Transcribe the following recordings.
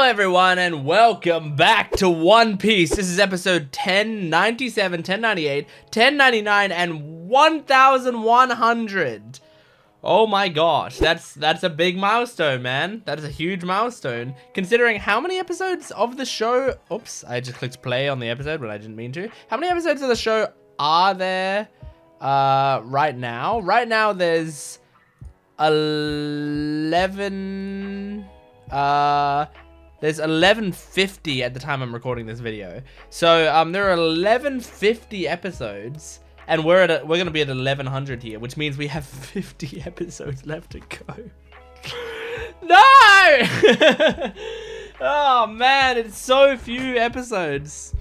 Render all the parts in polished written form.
everyone, and welcome back to One Piece. This is episode 1097, 1098, 1099, and 1100. Oh my gosh, that's a big milestone, man. That is a huge milestone. Considering how many episodes of the show... Oops, I just clicked play on the episode when I didn't mean to. How many episodes of the show are there right now? Right now, there's 11... there's 1150 at the time I'm recording this video. So there are 1150 episodes, and we're gonna be at 1100 here, which means we have 50 episodes left to go. No! Oh man, it's so few episodes.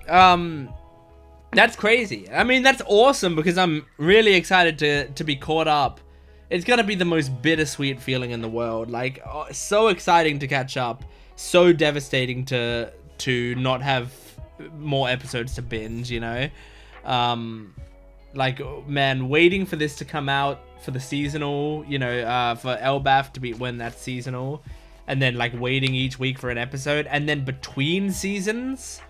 That's crazy. I mean, that's awesome because I'm really excited to be caught up. It's gonna be the most bittersweet feeling in the world. Like, so exciting to catch up. So devastating to not have more episodes to binge, you know? Like, man, waiting for this to come out for the seasonal, you know, for Elbaf to be when that's seasonal. And then, like, waiting each week for an episode. And then between seasons...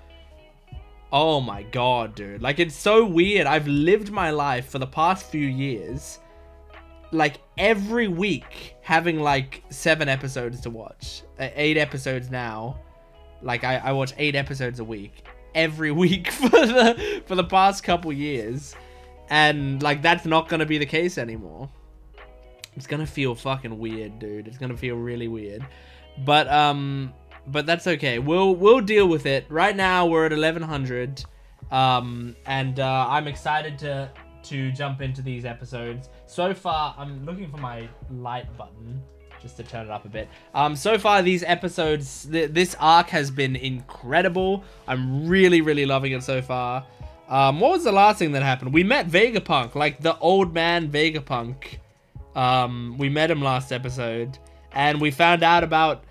Oh my god, dude. Like, it's so weird. I've lived my life for the past few years... like every week having like 7 episodes to watch, 8 episodes now. Like I watch 8 episodes a week every week for the past couple years, and like that's not gonna be the case anymore. It's gonna feel fucking weird, dude. It's gonna feel really weird, but that's okay. We'll deal with it. Right now we're at 1100, and I'm excited to jump into these episodes. So far, I'm looking for my light button just to turn it up a bit. So far, these episodes, this arc has been incredible. I'm really, really loving it so far. What was the last thing that happened? We met Vegapunk, like the old man Vegapunk. We met him last episode, and we found out about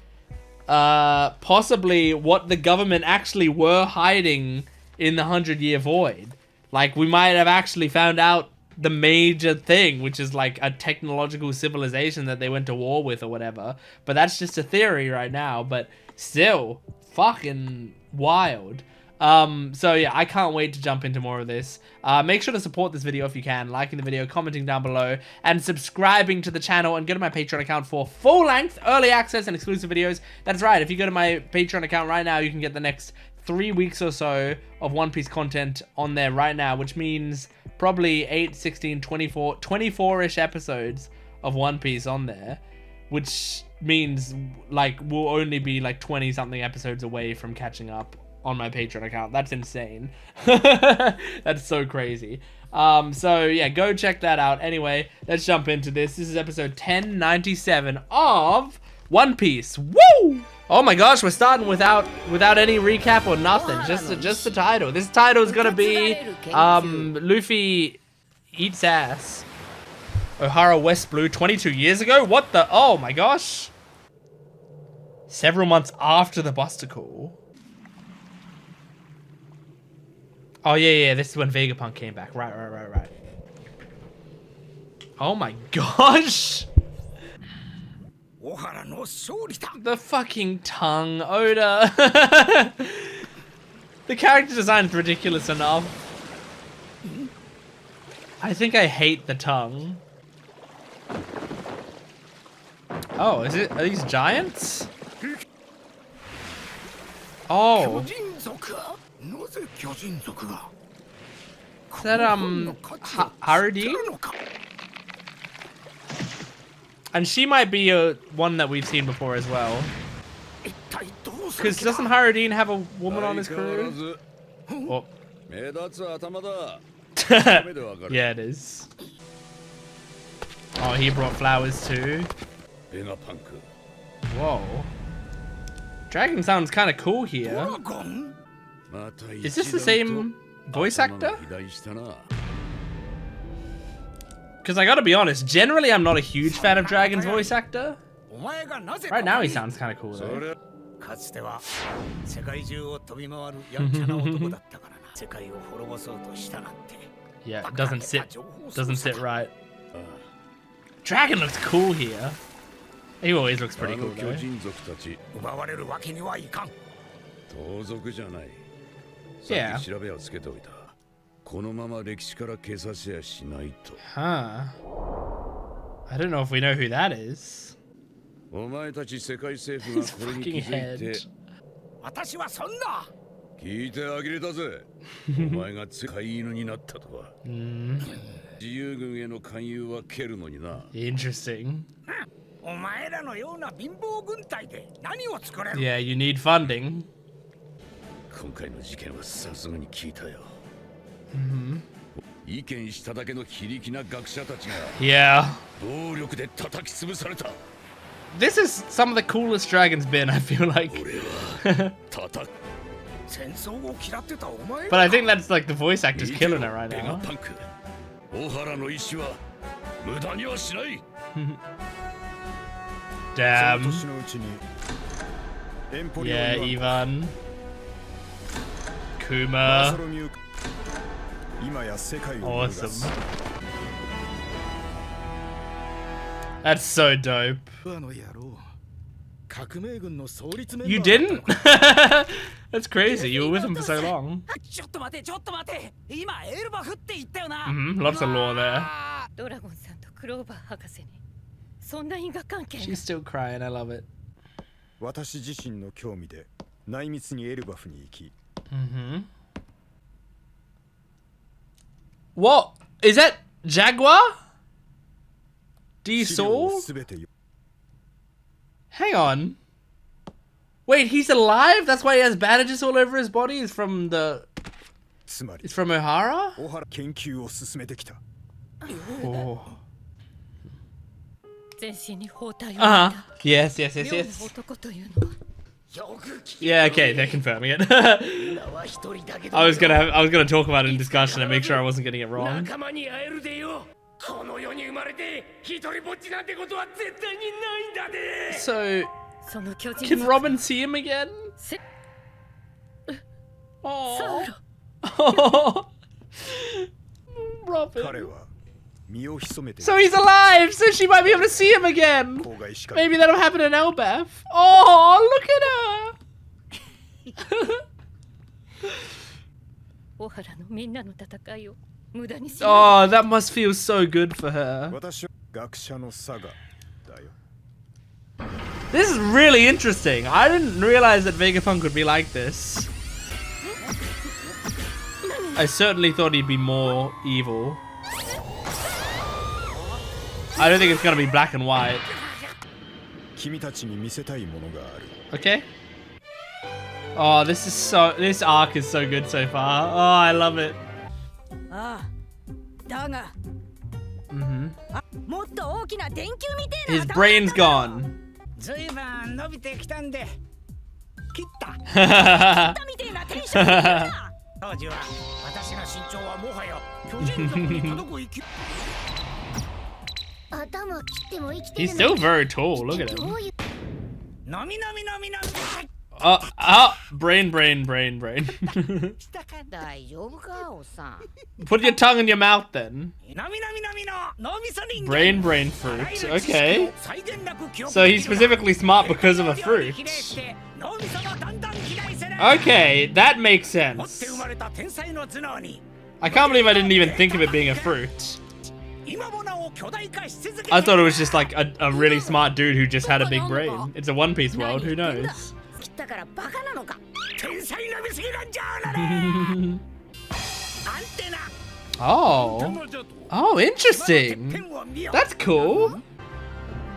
possibly what the government actually were hiding in the 100-Year Void. Like, we might have actually found out the major thing, which is like a technological civilization that they went to war with or whatever. But that's just a theory right now, but still fucking wild. So yeah, I can't wait to jump into more of this. Make sure to support this video if you can, liking the video, commenting down below, and subscribing to the channel, and go to my Patreon account for full-length early access and exclusive videos. That's right, if you go to my Patreon account right now, you can get the next 3 weeks or so of One Piece content on there right now, which means probably 8, 16, 24, 24-ish episodes of One Piece on there, which means like we'll only be like 20-something episodes away from catching up on my Patreon account. That's insane. That's so crazy. So yeah, go check that out. Anyway, let's jump into this. This is episode 1097 of One Piece. Woo! Oh my gosh, we're starting without any recap or nothing. Just the title. This title is gonna be Luffy eats ass. Ohara West Blue 22 years ago? What the? Oh my gosh. Several months after the Buster Call. Oh yeah, this is when Vegapunk came back. Right. Oh my gosh. The fucking tongue, Oda. The character design is ridiculous enough. I think I hate the tongue. Oh, are these giants? Oh. Is that Harudi? And she might be one that we've seen before as well. Because doesn't Haradine have a woman on his crew? Oh. Yeah, it is. Oh, he brought flowers too. Whoa. Dragon sounds kind of cool here. Is this the same voice actor? Because I gotta be honest, generally I'm not a huge fan of Dragon's voice actor. Right now he sounds kind of cool though. Yeah, it doesn't sit right. Dragon looks cool here. He always looks pretty cool though. 奪われるわけにはいかん。盗賊じゃない。 Yeah. さっき調べをつけておいた。このまま歴史から消させやしないと。 Huh. I don't know if we know who that is. お前たち世界政府が His これに fucking 気づいて head. 私はそんな。聞いてあげれたぜ。お前が飼い犬になったとは。自由軍への勧誘は蹴るのにな。 Interesting. お前らのような貧乏軍隊で何を作れる。 Yeah, you need funding. 今回の事件はさすがに聞いたよ。意見しただけの非力な学者たちが Yeah. 暴力で叩き潰された。 This is some of the coolest Dragon's been, I feel like. 俺は叩く。戦争を嫌ってたお前 But I think that's like the voice actor's killing it right ベガ now. パンク。小原の意志は無駄にはしない。 Damn. 年のうちにエンポリオン Yeah, は Ivan. バ Kuma. ソロミュー今や世界を揺るがす Awesome. That's so dope. あの野郎革命軍の創立メンバ You ーだったの didn't? That's crazy. You were with him for so long. ちょっと待てちょっと待て今エルバフって言ったよな Lots of lore there. ドラゴンさんとクローバー博士にそんな因果関係が She's still crying. I love it. 私自身の興味で内密にエルバフに行き What? Is that Jaguar? D 資料を Saw? すべて Hang on. Wait, he's alive? That's why he has bandages all over his body? It's from the... つまり It's from O'Hara? 小原研究を進めてきた Oh. 全身に包帯を Uh-huh. 巻いた Yes, yes, yes, 妙な yes. 男というのは Yeah, okay, they're confirming it. I was gonna talk about it in discussion and make sure I wasn't getting it wrong. 仲間に会えるでよこの世に生まれて一人ぼっちなんてことは絶対にないんだで So, その巨人 can Robin see him again? せ Oh. サウロ Robin. 彼は身を潜めて So he's alive, so she might be able to see him again. 郊外しか Maybe that'll happen in Elbaf. Oh, look at her. 小原のみんなの戦いを無駄にし Oh, that must feel so good for her. 私は学者のサガだよ This is really interesting. I didn't realize that Vegapunk would be like this. I certainly thought he'd be more evil. I don't think it's gonna be black and white. 君たちに見せたいものがある Okay. Oh, this arc is so good so far. Oh, I love it. ああだが Mhm. もっと大きな電球みてえ His な brain's gone. ずいぶん伸びてきたんで切った 頭みてえなテンションで言うな当時は私の身長はもはや巨人族に届く勢い頭切っても生きて He's る still very tall. Look at ど him. ういう なみなみなみなみ Brain. 大丈夫かおさん Put your tongue in your mouth then. なみなみなみの脳みそ人間 Brain fruit. Okay. 際限なく記憶 So he's specifically smart because of a fruit. 脳みそがだんだん肥大する Okay, that makes 持って sense. 生まれた天才の頭脳に I can't believe I didn't even think of it being a fruit. 今もなお巨大化し続けて I thought it was just like a really smart dude who just had a big brain. It's a One Piece world, who knows? 切ったからバカなのか天才の見すぎなんじゃあられアンテナ Oh. 彼女と Oh, てっ interesting. ぺんを見よ That's cool.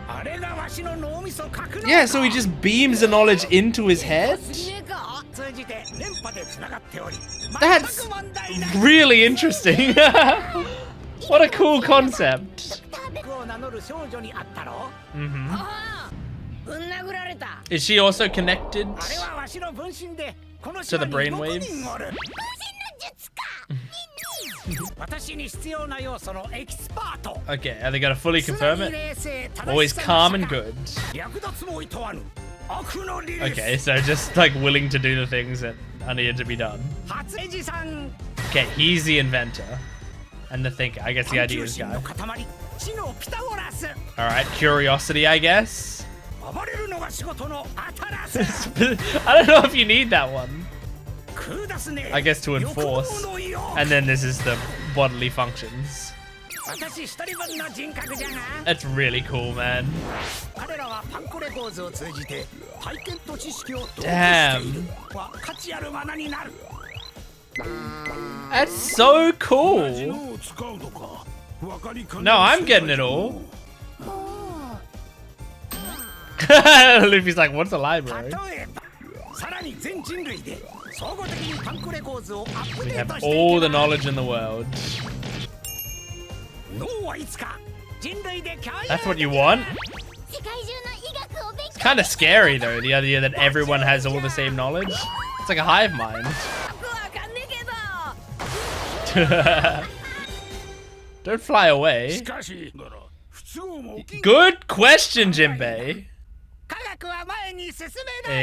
あれがわしの脳みそ格納 Yeah, so he just beams the knowledge into his head? すぎねえか通じて電波でつながっており That's 全く問題ない really interesting. What a cool concept. 僕を名乗る少女に会ったろ Hmm. ああぶん殴られた Is she also connected? あれはわしの分身でこの To 島 the に brainwaves? 6人おる分身の術か私に必要な要素のエキスパート Okay, are they gonna fully 常 confirm に it? 冷静正 Always しさ calm の and 社会 good. 役立つもいとわぬ悪のリリース Okay, so just like willing to do the things that are needed to be done. 初エジさん Okay, he's the inventor and the thinker. I guess the 探 idea 求 is 心の guy. 塊知のピタゴラス Alright, curiosity, I guess. 暴れるのが仕事の当たらず I don't know if you need that one. 下すね I guess to enforce. 欲望の色 And then this is the bodily functions. 私一人分の人格じゃが That's really cool, man. 彼らはパンクレコーズを通じて体験と知識を同期している Damn. は価値ある罠になる That's so cool. No, I'm getting it all. Luffy's like, what's a library? 例えばさらに全人類で総合的にパンクレコーズをアップ We デー have トしてい all け the ば knowledge in the world. 脳はいつか人類で共有 That's what you want? 世界中の医学を勉 It's kind of scary, though, the idea that everyone has all the same knowledge. It's like a hive mind. 強わかんねえけど Don't fly away. しかし不都合も起きん Good question, Jinbei. 科学は前に進めない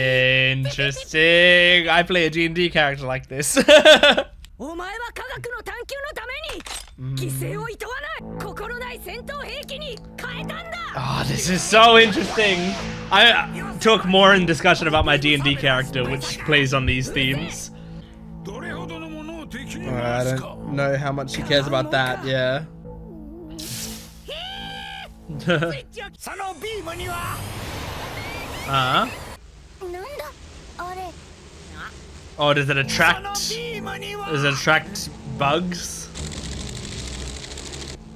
Interesting. I play a D&D character like this. お前は科学の探求のために犠牲をいとわない心ない戦闘兵器に変えたんだ Oh, this is so interesting. I took more in discussion about my D&D character, which plays on these themes. どれほどのものを敵に I 回すか don't know how much she cares about that, yeah. そのビームには Uh-huh. なんだあれ Oh, does it その attract... ビームには Does it attract bugs?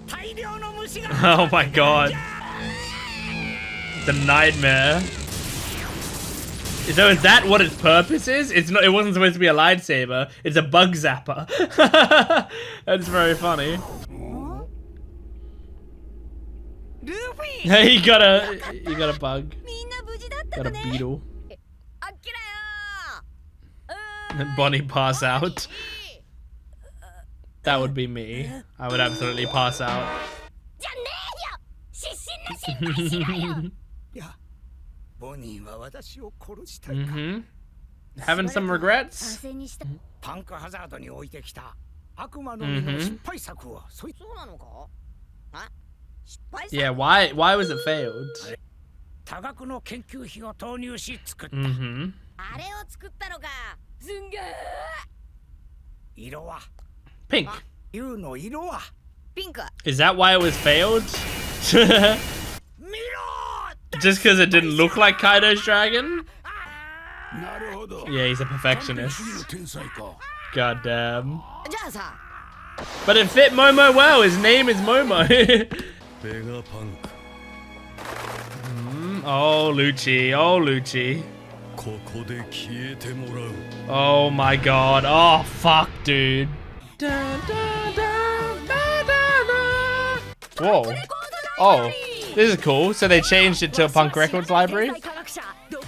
大量の虫が Oh my god. The nightmare. So is that what its purpose is? It's not. It wasn't supposed to be a lightsaber. It's a bug zapper. That's very funny. ルフィ Hey, you got a bug. みんな無事だった Got か a ね beetle. あっきら And Bonnie pass out. That would be me. I would absolutely pass out. じゃねえよ失神の心配しろよいやボニーは私を殺したいか、 Mm-hmm. Having some regrets? 反省にしたパンクハザードに置いてきた悪魔の実の失敗作はそいつそうなのかあ失敗 Yeah. Why was it failed? 多額の研究費を投入し作った、 Mm-hmm. あれを作ったのかすんげえ色は Pink. 竜の色は ピンク Is that why it was failed? 見ろ Just because it didn't look like Kaido's dragon? なるほど Yeah, he's a 完璧 perfectionist. 主義の天才か God damn. じゃあさ But it fit Momo well. His name is Momo. ベガパンク Oh, Lucci. Oh, Lucci. ここで消えてもらう Oh my god. Oh, fuck, dude. Whoa. Oh, this is cool. So they changed it to a punk records library?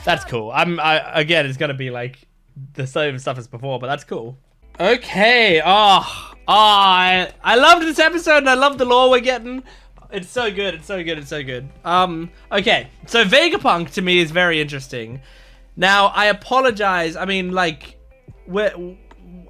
That's cool. Again, it's gonna be like the same stuff as before, but that's cool. Okay. I loved this episode and I love the lore we're getting. It's so good. It's so good. It's so good. Okay. So Vegapunk to me is very interesting. Now, I apologize. I mean, like,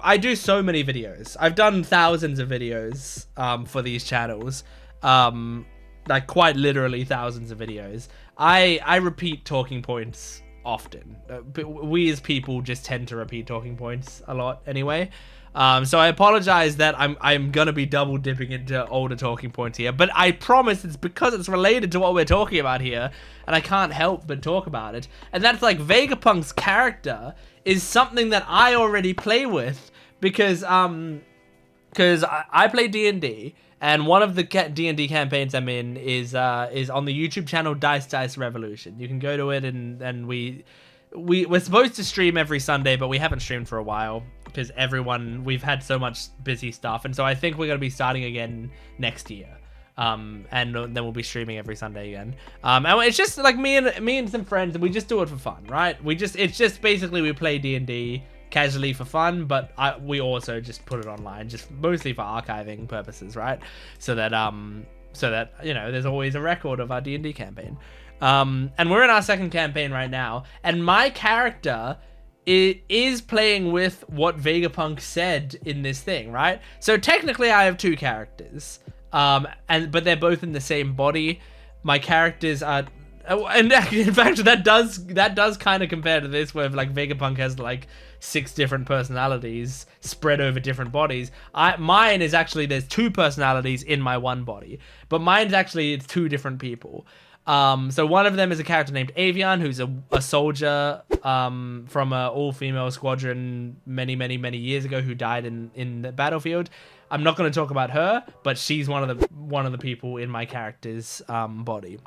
I do so many videos. I've done thousands of videos for these channels. Like, quite literally thousands of videos. I repeat talking points often. We as people just tend to repeat talking points a lot anyway. So I apologize that I'm gonna be double dipping into older talking points here, but I promise it's because it's related to what we're talking about here, and I can't help but talk about it. And that's like Vegapunk's character is something that I already play with because I play D&D, and one of the D&D campaigns I'm in is on the YouTube channel Dice Revolution. You can go to it, and we're supposed to stream every Sunday, but we haven't streamed for a while because we've had so much busy stuff, and so I think we're gonna be starting again next year. And then we'll be streaming every Sunday again. And it's just like me and some friends, and we just do it for fun, right? It's just basically we play D&D casually for fun, but we also just put it online, just mostly for archiving purposes, right? So that you know, there's always a record of our D&D campaign. And we're in our second campaign right now, and my character is playing with what Vegapunk said in this thing, right? So technically I have two characters, but they're both in the same body. My characters are And in fact, that does kind of compare to this, where like Vegapunk has like 6 different personalities spread over different bodies. Mine is actually, there's 2 personalities in my one body, but mine's actually, it's 2 different people. So one of them is a character named Avian, who's a soldier from an all-female squadron many years ago, who died in the battlefield. I'm not going to talk about her, but she's one of the people in my character's body.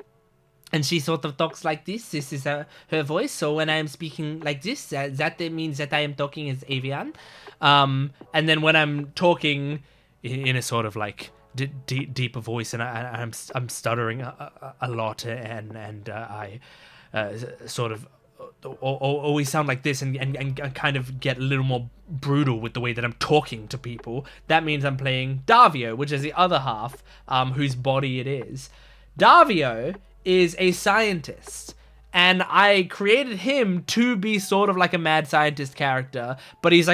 And she sort of talks like this. This is her voice. So when I am speaking like this, that means that I am talking as Avian. And then when I'm talking in a sort of like deeper voice, and I'm stuttering a lot, and I sort of always sound like this, and kind of get a little more brutal with the way that I'm talking to people. That means I'm playing Davio, which is the other half, whose body it is. Davio is a scientist, and I created him to be sort of like a mad scientist character, but he's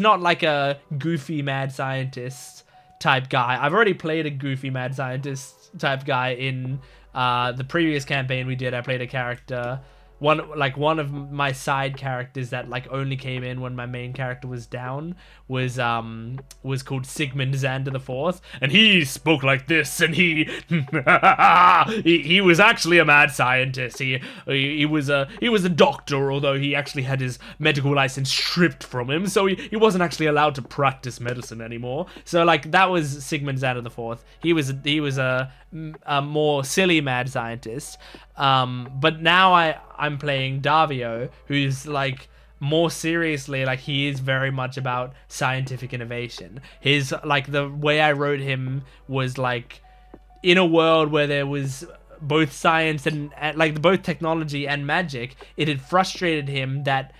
not like a goofy mad scientist type guy. I've already played a goofy mad scientist type guy in the previous campaign we did. I played a character, one of my side characters that like only came in when my main character was down, was called Sigmund Xander the Fourth, and he spoke like this, and he was actually a mad scientist. He was a doctor, although he actually had his medical license stripped from him, so he wasn't actually allowed to practice medicine anymore. So like that was Sigmund Xander the Fourth. He was a more silly mad scientist. But now I'm playing Davio, who's like more seriously, like he is very much about scientific innovation. His like the way I wrote him was like, in a world where there was both science and like both technology and magic, it had frustrated him that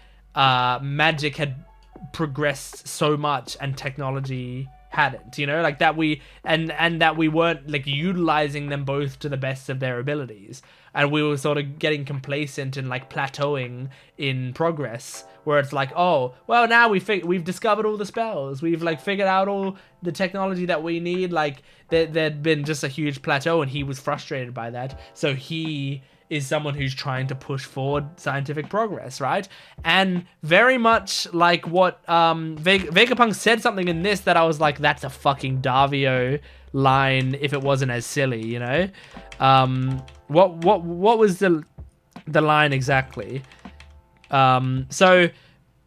magic had progressed so much and technology hadn't, like that we that we weren't like utilizing them both to the best of their abilities, and we were sort of getting complacent and like plateauing in progress, where it's like, oh well, now we've discovered all the spells, we've like figured out all the technology that we need. Like there'd been just a huge plateau, and he was frustrated by that, so he is someone who's trying to push forward scientific progress, right? And very much like what Vegapunk said something in this that I was like, that's a fucking Davio line if it wasn't as silly, What was the line exactly? So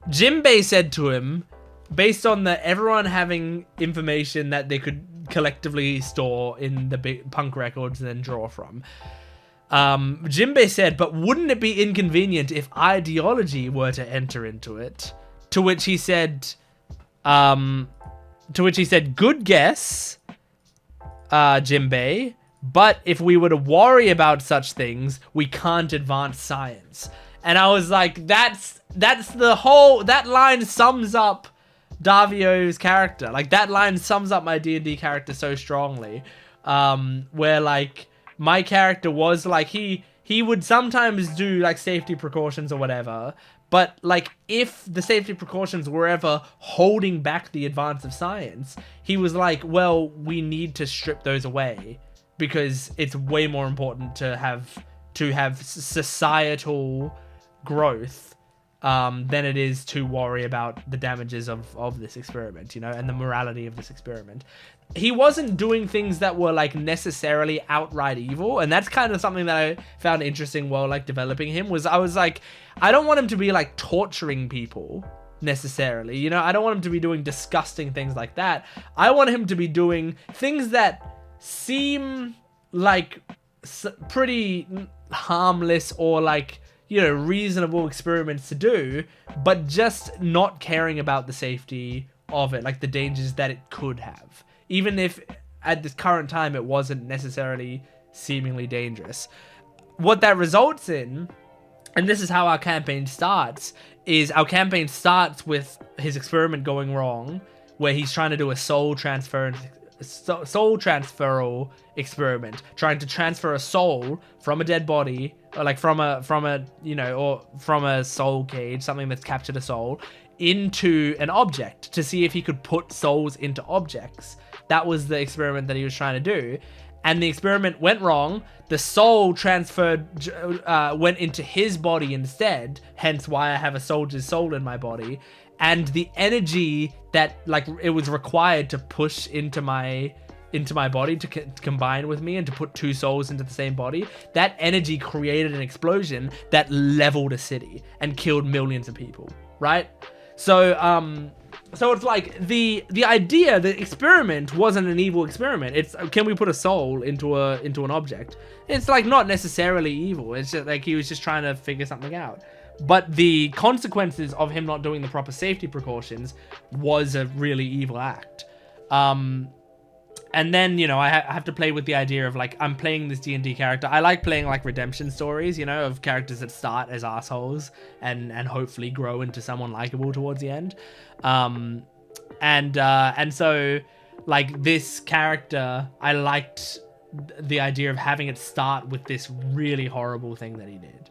Jinbei said to him, based on everyone having information that they could collectively store in the big punk records and then draw from, Jinbei said, but wouldn't it be inconvenient if ideology were to enter into it? To which he said, good guess, Jinbei, but if we were to worry about such things, we can't advance science. And I was like, that's that line sums up Davio's character. Like that line sums up my D&D character so strongly, where like, my character was like, he would sometimes do like safety precautions or whatever, but like if the safety precautions were ever holding back the advance of science, he was like, well, we need to strip those away because it's way more important to have societal growth than it is to worry about the damages of this experiment, and the morality of this experiment. He wasn't doing things that were like necessarily outright evil, and that's kind of something that I found interesting while like developing him. I was like, I don't want him to be like torturing people necessarily, I don't want him to be doing disgusting things like that. I want him to be doing things that seem like pretty harmless or like, reasonable experiments to do, but just not caring about the safety of it, like the dangers that it could have, even if at this current time it wasn't necessarily seemingly dangerous. What that results in, and this is how our campaign starts, is our campaign starts with his experiment going wrong, where he's trying to do a soul transferal experiment, trying to transfer a soul from a dead body, or like from a soul cage, something that's captured a soul, into an object to see if he could put souls into objects. That was the experiment that he was trying to do. and the experiment went wrong. The soul went into his body instead, hence why I have a soldier's soul in my body. And the energy that like it was required to push into my body to combine with me and to put two souls into the same body, that energy created an explosion that leveled a city and killed millions of people, right? So it's like the idea, the experiment wasn't an evil experiment. It's, can we put a soul into an object? It's like not necessarily evil. It's just like he was just trying to figure something out. But the consequences of him not doing the proper safety precautions was a really evil act. And then, you know, I have to play with the idea of like, I'm playing this D&D character. I like playing like redemption stories, you know, of characters that start as assholes and hopefully grow into someone likable towards the end. And so like this character, I liked the idea of having it start with this really horrible thing that he did.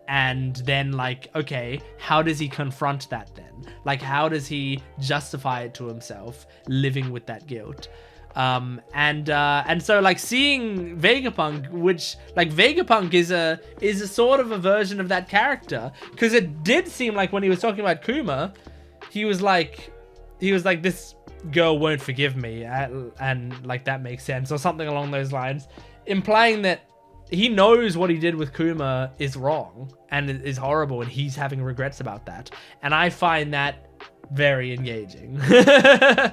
And then like, okay, how does he confront that then? Like, how does he justify it to himself, living with that guilt? And so like seeing Vegapunk, which like Vegapunk is a sort of a version of that character, because it did seem like when he was talking about Kuma, he was like, this girl won't forgive me, and like that makes sense, or something along those lines, implying that he knows what he did with Kuma is wrong and is horrible, and he's having regrets about that. And I find that very engaging. The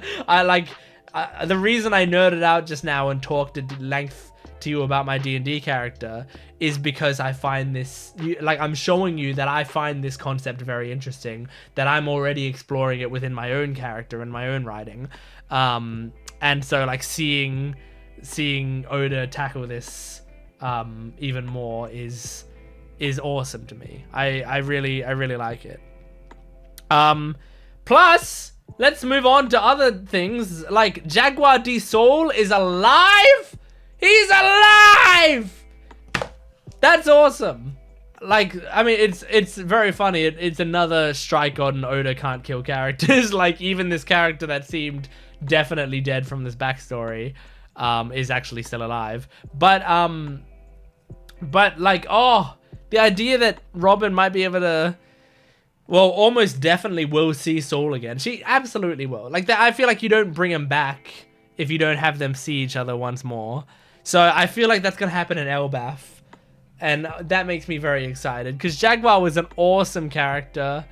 reason I nerded out just now and talked at length to you about my D&D character is because I find this, like, I'm showing you that I find this concept very interesting, that I'm already exploring it within my own character and my own writing. And so like seeing Oda tackle this even more is awesome to me. I really like it. Plus, let's move on to other things, like Jaguar D Soul is alive. He's alive. That's awesome. Like, I mean, it's very funny. It's another strike on Oda can't kill characters. Like, even this character that seemed definitely dead from this backstory is actually still alive. But like, oh, the idea that Robin might be able to, well, almost definitely will see Soul again. She absolutely will. Like, that, I feel like you don't bring them back if you don't have them see each other once more. So I feel like that's gonna happen in Elbaf, and that makes me very excited, because Jaguar was an awesome character.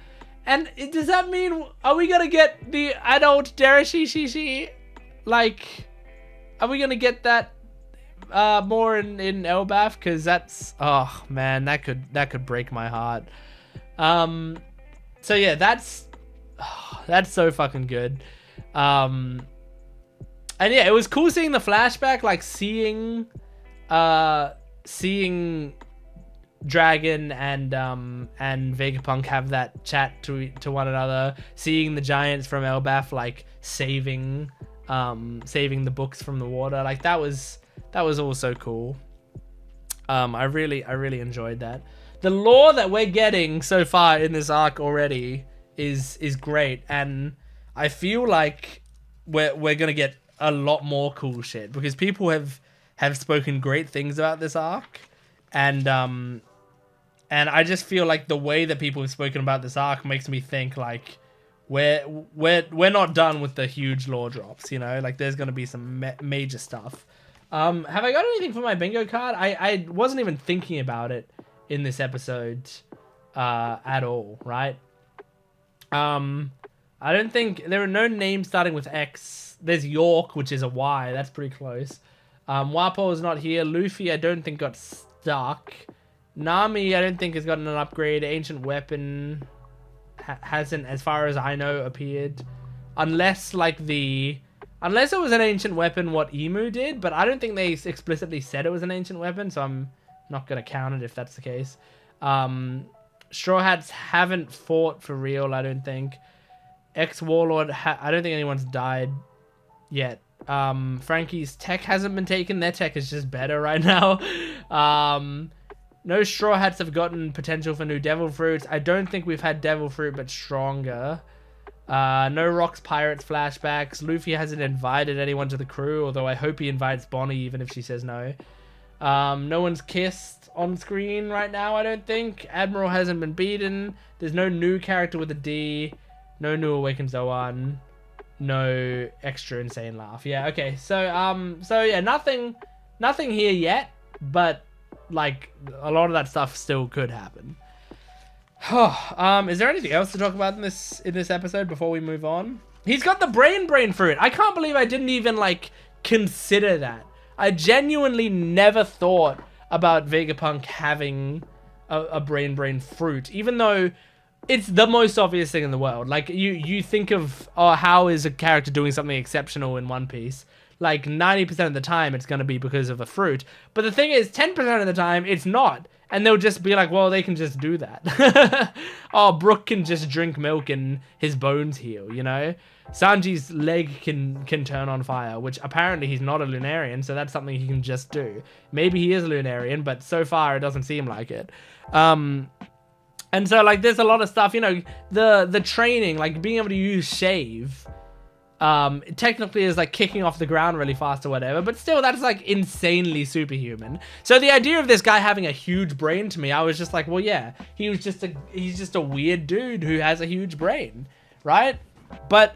And does that mean, are we gonna get the adult Derashishi? Like, are we gonna get that more in Elbaf? Because that's, oh man, that could break my heart. So yeah, that's so fucking good. And yeah, it was cool seeing the flashback, like seeing Dragon and Vegapunk have that chat to one another, seeing the giants from Elbaf like saving the books from the water. Like that was all so cool. I really enjoyed that. The lore that we're getting so far in this arc already is great, and I feel like we're gonna get a lot more cool shit, because people have spoken great things about this arc, and I just feel like the way that people have spoken about this arc makes me think like we're not done with the huge lore drops, you know, like there's gonna be some major stuff. Have I got anything for my bingo card? I wasn't even thinking about it in this episode at all, right? I don't think there are no names starting with X. There's York, which is a Y. That's pretty close. Wapo is not here. Luffy, I don't think got stuck. Nami, I don't think has gotten an upgrade. Ancient Weapon hasn't, as far as I know, appeared. Unless it was an Ancient Weapon what Emu did, but I don't think they explicitly said it was an Ancient Weapon, so I'm not going to count it if that's the case. Straw Hats haven't fought for real, I don't think. Ex-Warlord, I don't think anyone's died yet. Frankie's tech hasn't been taken. Their tech is just better right now. No Straw Hats have gotten potential for new Devil Fruits. I don't think we've had Devil Fruit, but stronger. No Rocks Pirates flashbacks. Luffy hasn't invited anyone to the crew, although I hope he invites Bonnie even if she says no. No one's kissed on screen right now, I don't think. Admiral hasn't been beaten. There's no new character with a D. No new Awakened Zoan. No extra insane laugh. Yeah, okay. So yeah, nothing here yet, but like a lot of that stuff still could happen. Is there anything else to talk about in this episode before we move on? He's got the brain fruit. I can't believe I didn't even like consider that. I genuinely never thought about Vegapunk having a brain fruit, even though it's the most obvious thing in the world. Like you think of, oh, how is a character doing something exceptional in One Piece? Like 90% of the time it's going to be because of a fruit. But the thing is 10% of the time it's not. And they'll just be like, well, they can just do that. Oh, Brook can just drink milk and his bones heal, you know? Sanji's leg can turn on fire, which apparently he's not a Lunarian, so that's something he can just do. Maybe he is a Lunarian, but so far it doesn't seem like it. And so, like, there's a lot of stuff, you know, the training, like being able to use shave, technically is like kicking off the ground really fast or whatever, but still that's like insanely superhuman. So the idea of this guy having a huge brain, to me, I was just like, well, yeah, he's just a weird dude who has a huge brain, right? But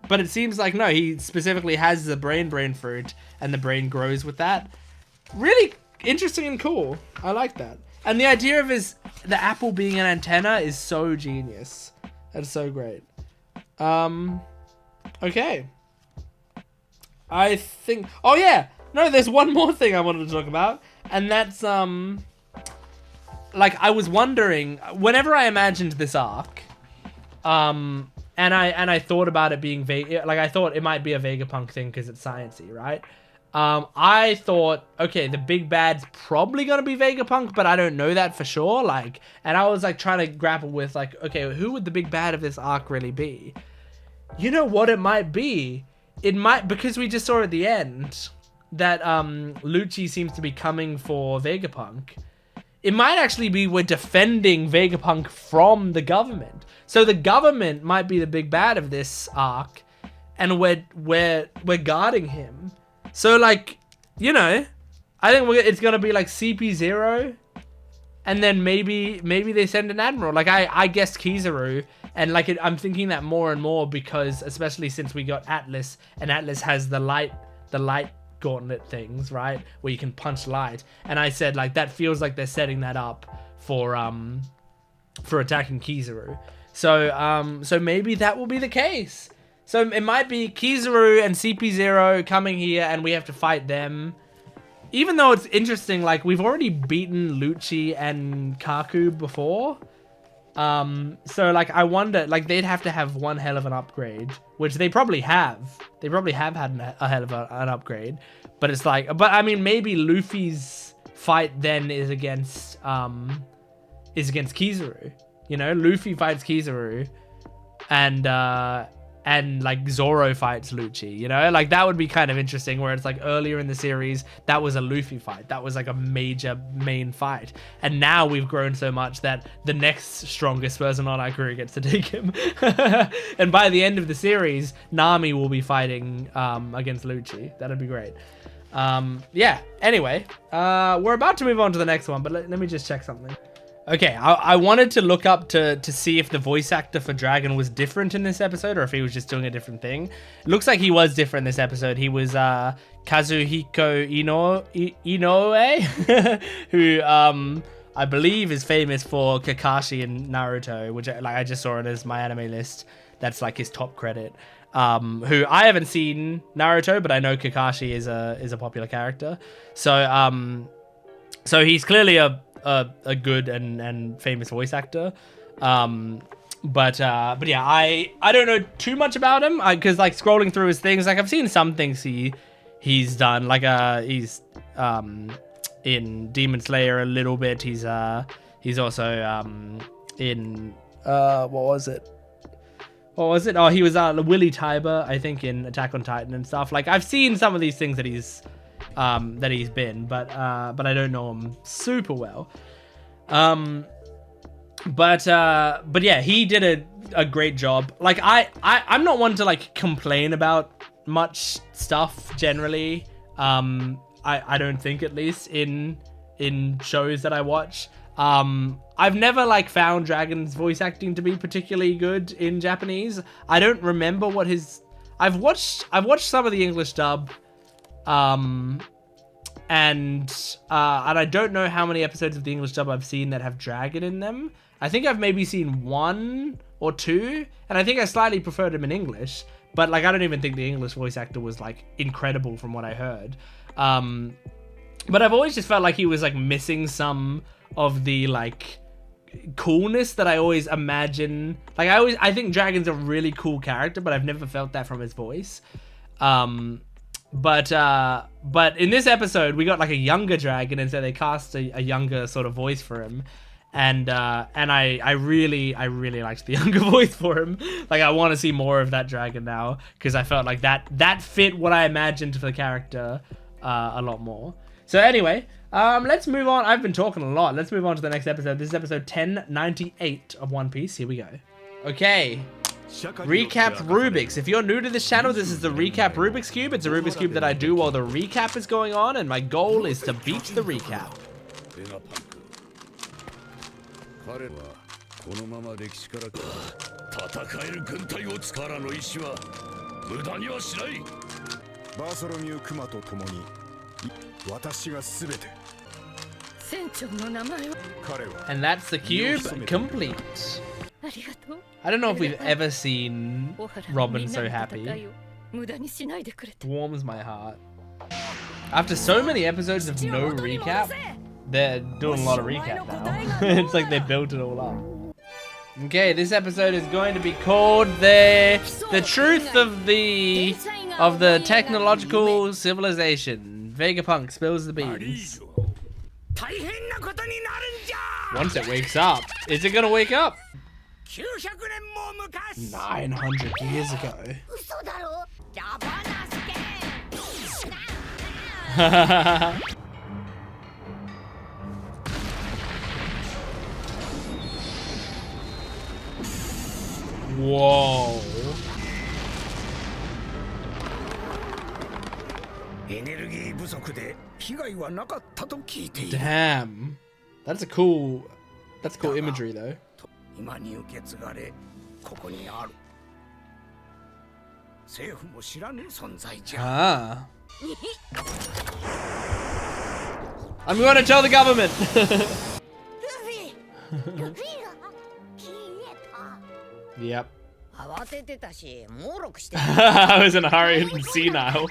it seems like no, he specifically has the brain fruit, and the brain grows with that. Really interesting and cool. I like that. And the idea of the apple being an antenna is so genius. That's so great. Okay. I think... Oh, yeah. No, there's one more thing I wanted to talk about. And that's, like, I was wondering... Whenever I imagined this arc... And I thought about it being... Like, I thought it might be a Vegapunk thing because it's sciencey, right? I thought, okay, the big bad's probably going to be Vegapunk, but I don't know that for sure. Like, and I was, like, trying to grapple with, like, okay, who would the big bad of this arc really be? You know what it might be? It might, because we just saw at the end that Lucci seems to be coming for Vegapunk. It might actually be we're defending Vegapunk from the government. So the government might be the big bad of this arc, and we're guarding him. So, like, you know, I think it's gonna be like CP0, and then maybe they send an admiral. Like I guessed Kizaru. And like I'm thinking that more and more because especially since we got Atlas, and Atlas has the light gauntlet things, right? Where you can punch light. And I said like that feels like they're setting that up for attacking Kizaru. So maybe that will be the case. So it might be Kizaru and CP0 coming here and we have to fight them. Even though it's interesting, like we've already beaten Lucci and Kaku before. So like I wonder, like they'd have to have one hell of an upgrade, which they probably have. They probably have had a hell of an upgrade, but it's like, but I mean maybe Luffy's fight then is against Kizaru. You know, Luffy fights Kizaru, and like Zoro fights Lucci, you know? Like that would be kind of interesting where it's like earlier in the series, that was a Luffy fight. That was like a major main fight. And now we've grown so much that the next strongest person on our crew gets to take him. And by the end of the series, Nami will be fighting against Lucci. That'd be great. Yeah, anyway, we're about to move on to the next one, but let me just check something. Okay, I wanted to look up to see if the voice actor for Dragon was different in this episode or if he was just doing a different thing. It looks like he was different in this episode. He was Kazuhiko Inoue, who I believe is famous for Kakashi in Naruto, which like I just saw it as my anime list. That's like his top credit. Who I haven't seen Naruto, but I know Kakashi is a popular character. So he's clearly a good and famous voice actor. But yeah, I don't know too much about him because like scrolling through his things, like I've seen some things he's done. Like he's in Demon Slayer a little bit. He's also in what was it? Oh, he was Willy Tiber, I think, in Attack on Titan and stuff. Like I've seen some of these things that he's been, but I don't know him super well. But yeah, he did a great job. Like I'm not one to like complain about much stuff generally. I don't think, at least in shows that I watch. I've never like found Dragon's voice acting to be particularly good in Japanese. I don't remember what his... I've watched some of the English dub, and I don't know how many episodes of the English dub I've seen that have Dragon in them. I think I've maybe seen 1 or 2, and I think I slightly preferred him in English, but like I don't even think the English voice actor was like incredible from what I heard. But I've always just felt like he was like missing some of the like coolness that I always imagine. Like I think Dragon's a really cool character, but I've never felt that from his voice. But in this episode we got like a younger Dragon, and so they cast a younger sort of voice for him. And I really liked the younger voice for him. Like I want to see more of that Dragon now, because I felt like that fit what I imagined for the character a lot more. So anyway, let's move on. I've been talking a lot. Let's move on to the next episode. This is episode 1098 of One Piece. Here we go. Okay. Recap Rubik's. If you're new to this channel, this is the Recap Rubik's Cube. It's a Rubik's Cube that I do while the recap is going on, and my goal is to beat the recap. And that's the cube complete. I don't know if we've ever seen Robin so happy. Warms my heart. After so many episodes of no recap, they're doing a lot of recap now. It's like they built it all up. Okay, this episode is going to be called the truth of the technological civilization. Vegapunk spills the beans. Once it wakes up, is it gonna wake up? 900 years ago. Whoa. Damn. That's cool imagery though. Ah. I'm going to tell the government. Yep. I was in a hurry and senile.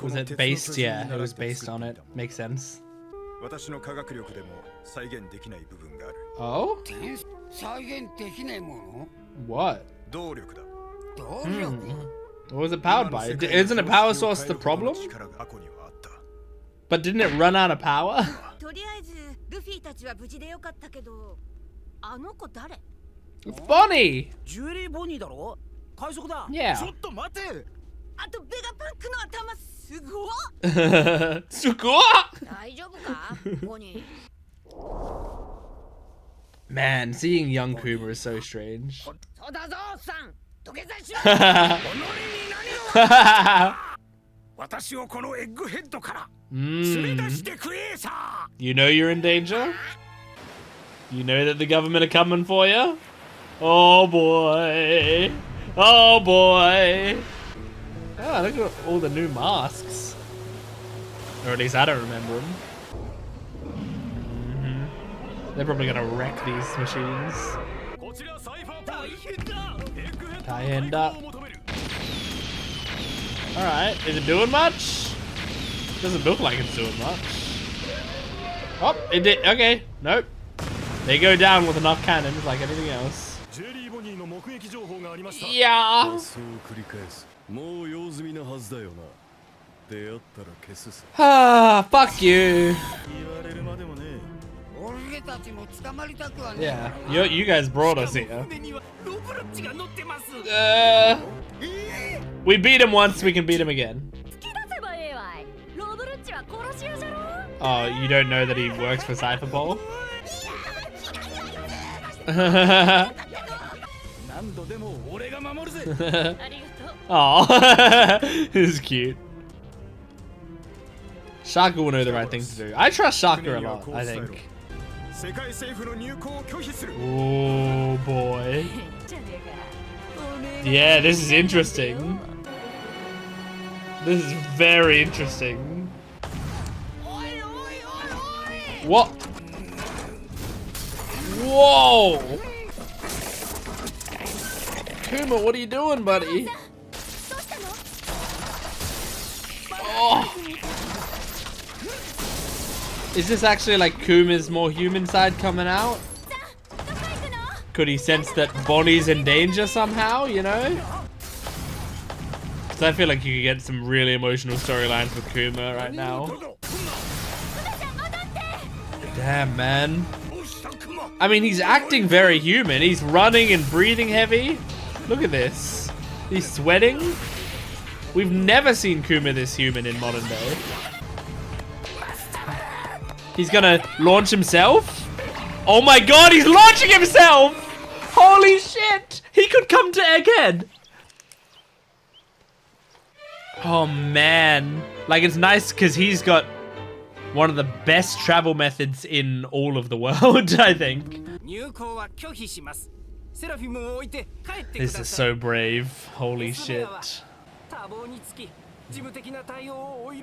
Was it based? Yeah, it was based on it. Makes sense. Oh? What? What was it powered by? Isn't a power source the problem? But didn't it run out of power? It's Bonnie! Yeah. Man, seeing young Kuma is so strange. You know you're in danger? You know that the government are coming for you? Oh boy. Oh boy. Oh, look at all the new masks. Or at least I don't remember them. They're probably gonna wreck these machines. Tie end up. Alright, is it doing much? Doesn't look like it's doing much. Oh, it did. Okay, nope. They go down with enough cannons like anything else. Yeah. Ah, fuck you. Yeah, you guys brought us here. We beat him once, we can beat him again. Oh, you don't know that he works for Cypher Bowl? Oh, this is cute. Shaka will know the right thing to do. I trust Shaka a lot, I think. Oh boy. Yeah, this is interesting. This is very interesting. What? Whoa! Kuma, what are you doing, buddy? Oh. Is this actually like Kuma's more human side coming out? Could he sense that Bonnie's in danger somehow, you know? Because I feel like you could get some really emotional storylines with Kuma right now. Damn, man. I mean, he's acting very human. He's running and breathing heavy. Look at this. He's sweating. We've never seen Kuma this human in modern day. He's gonna launch himself. Oh my god, he's launching himself! Holy shit! He could come to Egghead. Oh man. Like, it's nice because he's got one of the best travel methods in all of the world, I think. This is so brave. Holy shit.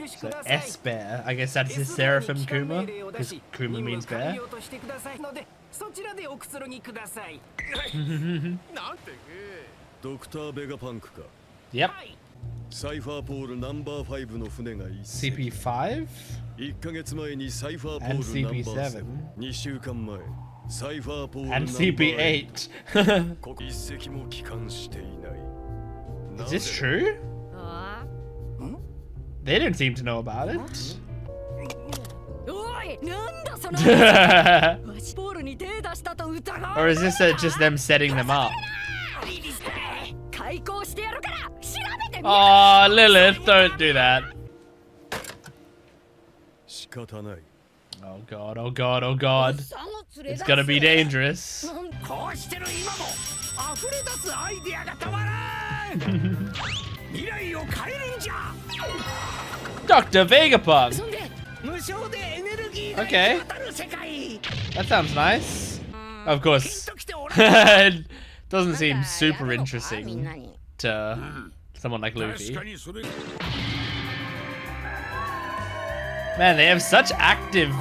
So S-Bear, I guess that's his Seraphim Kuma, because Kuma means bear. Yep. CP5 and CP7 and CP8. Is this true? They didn't seem to know about it. Or is this just them setting them up? Oh, Lilith, don't do that. Oh god, oh god, oh god. It's gonna be dangerous. Dr. Vegapunk! Okay. That sounds nice. Of course. It doesn't seem super interesting to someone like Luffy. Man, they have such active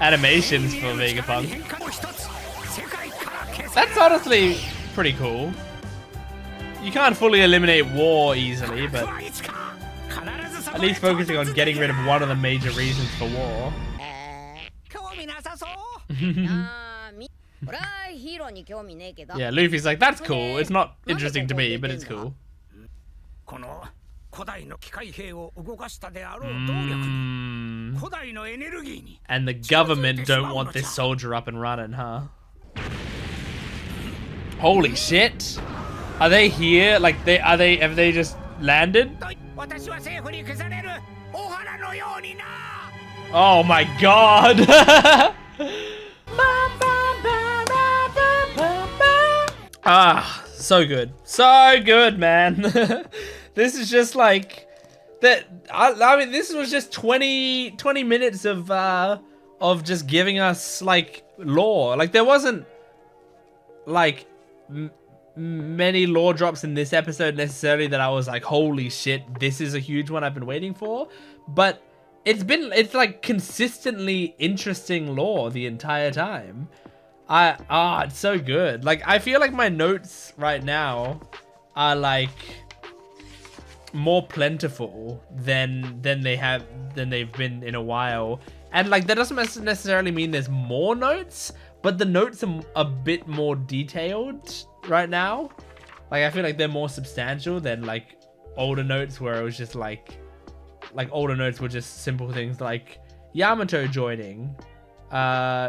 animations for Vegapunk. That's honestly pretty cool. You can't fully eliminate war easily, but at least focusing on getting rid of one of the major reasons for war. Yeah, Luffy's like, that's cool. It's not interesting to me, but it's cool. And the government don't want this soldier up and running, huh? Holy shit! Are they here? Like, have they just landed? Oh my god! Ah, so good. So good, man. This is just like that. I mean, this was just 20 minutes of just giving us like lore. Like, there wasn't like many lore drops in this episode necessarily that I was like, holy shit, this is a huge one I've been waiting for. But it's like consistently interesting lore the entire time. It's so good. Like, I feel like my notes right now are like more plentiful than they've been in a while. And like, that doesn't necessarily mean there's more notes, but the notes are a bit more detailed right now. Like, I feel like they're more substantial than like older notes where it was just like older notes were just simple things like Yamato joining,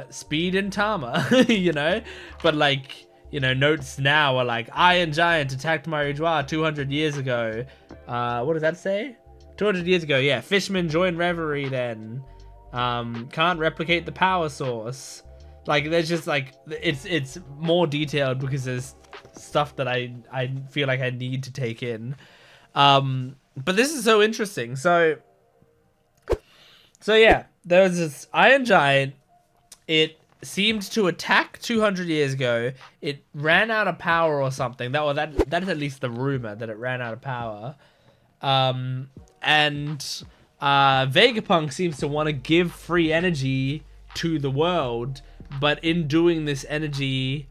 Speed and Tama, you know? But like, you know, notes now are like, Iron Giant attacked Marijois 200 years ago. What does that say? 200 years ago, yeah. Fishermen join reverie then. Can't replicate the power source. Like, there's just, like, it's more detailed because there's stuff that I feel like I need to take in. But this is so interesting. So yeah, there was this iron giant. It seemed to attack 200 years ago. It ran out of power or something. That is at least the rumor, that it ran out of power. And Vegapunk seems to want to give free energy to the world, but in doing this energy,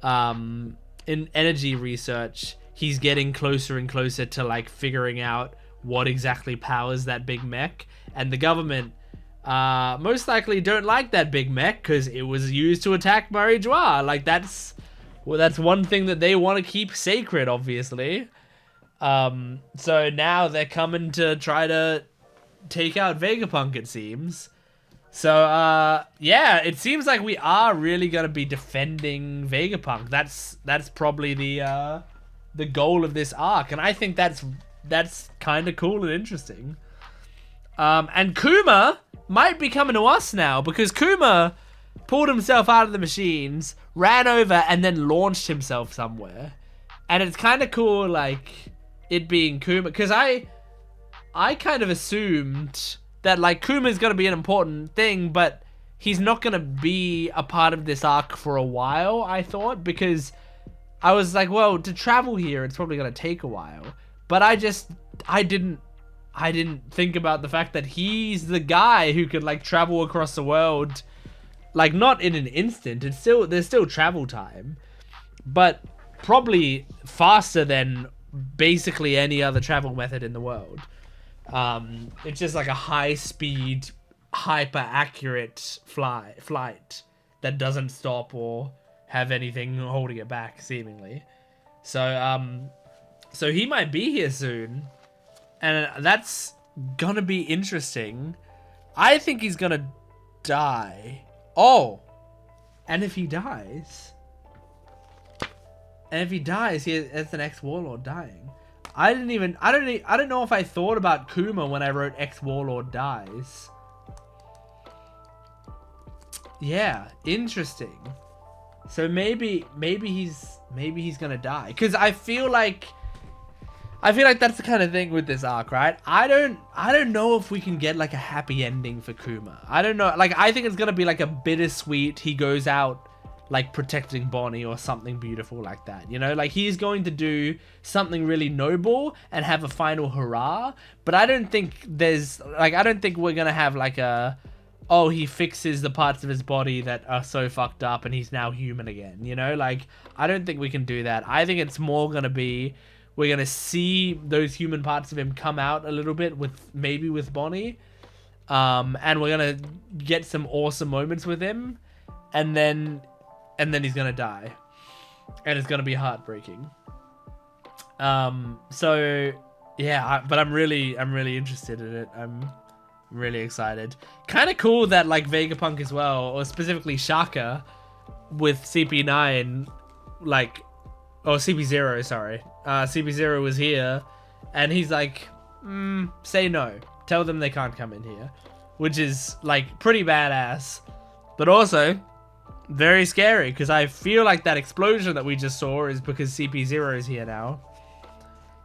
in energy research, he's getting closer and closer to like figuring out what exactly powers that big mech. And the government most likely don't like that big mech because it was used to attack Murray Joie. Like, that's one thing that they want to keep sacred, obviously. So now they're coming to try to take out Vegapunk, it seems. So yeah, it seems like we are really gonna be defending Vegapunk. That's probably the goal of this arc, and I think that's kind of cool and interesting. And Kuma might be coming to us now, because Kuma pulled himself out of the machines, ran over, and then launched himself somewhere. And it's kind of cool, like, it being Kuma, because I kind of assumed that, like, Kuma's going to be an important thing, but he's not going to be a part of this arc for a while, I thought, because I was like, well, to travel here, it's probably going to take a while. But I didn't think about the fact that he's the guy who could, like, travel across the world, like, not in an instant. There's still travel time, but probably faster than basically any other travel method in the world. It's just like a high-speed, hyper-accurate flight that doesn't stop or have anything holding it back, seemingly. So he might be here soon, and that's gonna be interesting. I think he's gonna die. Oh, and if he dies, it's an ex-warlord dying. I don't know if I thought about Kuma when I wrote ex-warlord dies. Yeah, interesting. So maybe he's gonna die, because I feel like that's the kind of thing with this arc, right? I don't know if we can get like a happy ending for Kuma. I don't know. Like, I think it's gonna be like a bittersweet. He goes out like protecting Bonnie or something beautiful like that, you know? Like, he's going to do something really noble and have a final hurrah, but I don't think we're gonna have like oh, he fixes the parts of his body that are so fucked up and he's now human again, you know? Like, I don't think we can do that. I think it's more gonna be, we're gonna see those human parts of him come out a little bit with Bonnie, and we're gonna get some awesome moments with him, and then he's gonna die, and it's gonna be heartbreaking. So yeah, but I'm really interested in it. I'm really excited. Kind of cool that, like, Vegapunk as well, or specifically Shaka with CP9, like, or CP0, sorry. CP0 was here, and he's like, say no. Tell them they can't come in here. Which is, like, pretty badass. But also very scary, because I feel like that explosion that we just saw is because CP0 is here now.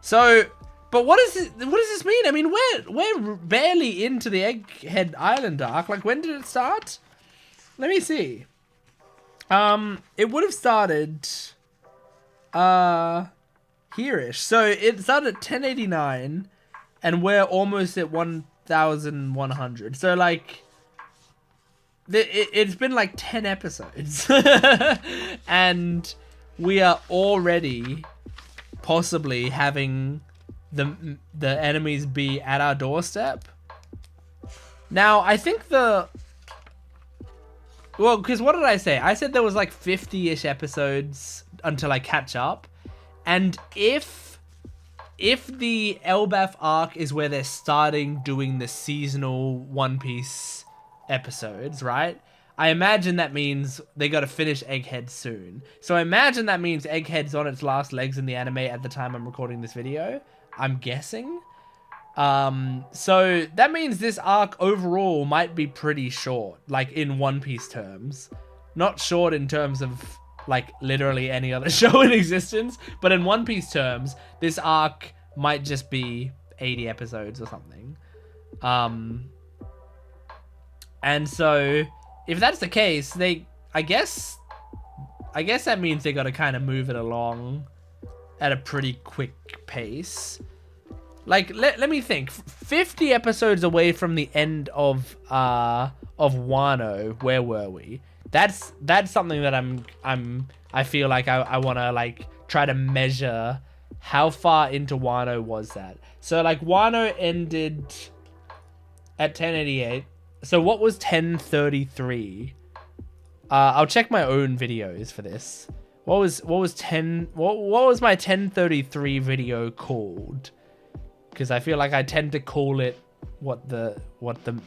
So, but what does this mean? I mean, we're barely into the Egghead Island arc. Like, when did it start? Let me see. It would have started here-ish. So it started at 1089, and we're almost at 1100. So, like, it's been like 10 episodes. And we are already possibly having the enemies be at our doorstep. Now, I think because what did I say? I said there was like 50-ish episodes until I catch up. And if the Elbaf arc is where they're starting doing the seasonal One Piece episodes, right? I imagine that means they got to finish Egghead soon. So I imagine that means Egghead's on its last legs in the anime at the time I'm recording this video. I'm guessing. So that means this arc overall might be pretty short, like in One Piece terms. Not short in terms of like literally any other show in existence, but in One Piece terms, this arc might just be 80 episodes or something. And so if that's the case, I guess that means they got to kind of move it along at a pretty quick pace. Like, let me think. 50 episodes away from the end of Wano, where were we? That's something that I feel like I want to like try to measure how far into Wano was that. So like Wano ended at 1088. So what was 1033? I'll check my own videos for this. What was my 1033 video called? Because I feel like I tend to call it what the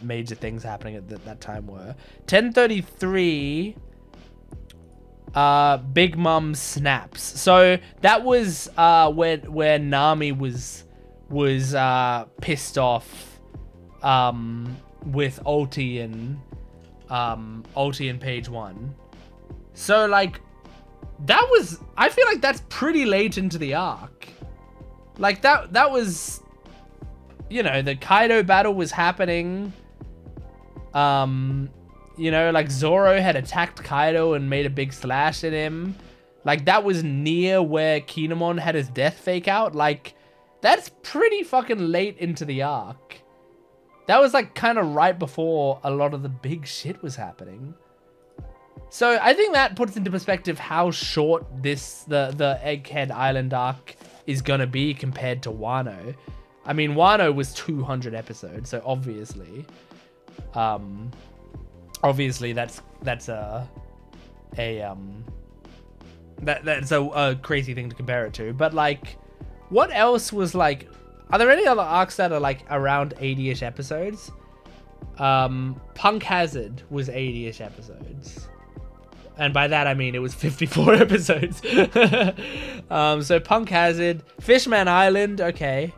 major things happening at that time were. 1033 Big Mom snaps. So that was where Nami was pissed off with Ulti and Page 1. So like I feel like that's pretty late into the arc. Like that was, you know, the Kaido battle was happening. You know, like Zoro had attacked Kaido and made a big slash at him. Like that was near where Kinemon had his death fake out. Like that's pretty fucking late into the arc. That was like kind of right before a lot of the big shit was happening. So I think that puts into perspective how short the Egghead Island arc is gonna be compared to Wano. I mean, Wano was 200 episodes, so obviously that's a crazy thing to compare it to. But like, what else was like? Are there any other arcs that are like around 80-ish episodes? Punk Hazard was 80-ish episodes. And by that, I mean it was 54 episodes. So Punk Hazard, Fishman Island, okay.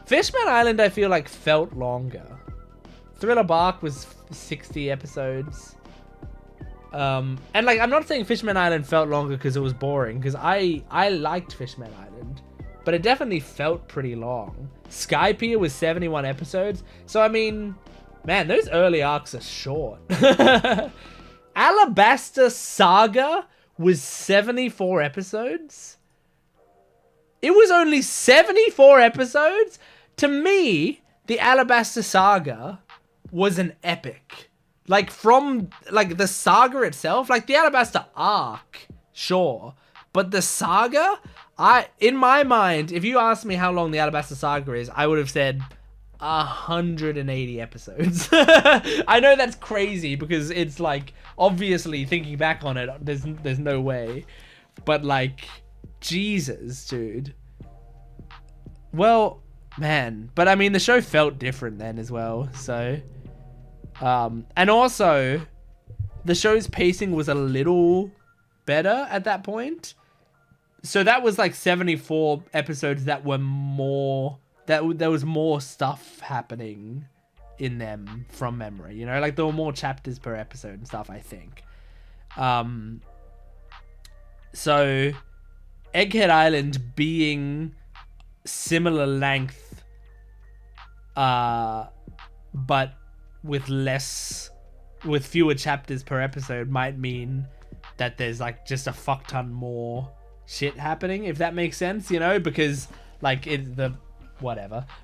Fishman Island, I feel like felt longer. Thriller Bark was 60 episodes. And like, I'm not saying Fishman Island felt longer because it was boring, because I liked Fishman Island, but it definitely felt pretty long. Skypiea was 71 episodes. So I mean, man, those early arcs are short. Alabasta Saga was 74 episodes. It was only 74 episodes? To me, the Alabasta Saga was an epic. Like, from, like, the saga itself, like, the Alabasta arc, sure. But the saga, in my mind, if you asked me how long the Alabasta Saga is, I would have said 180 episodes. I know that's crazy because it's like, obviously thinking back on it, there's no way. But like, Jesus, dude. Well, man. But I mean, the show felt different then as well. So, and also the show's pacing was a little better at that point. So that was like 74 episodes that were more, there was more stuff happening in them from memory, you know, like there were more chapters per episode and stuff, I think. So Egghead Island being similar length, but with fewer chapters per episode might mean that there's like just a fuck ton more shit happening, if that makes sense, you know, because like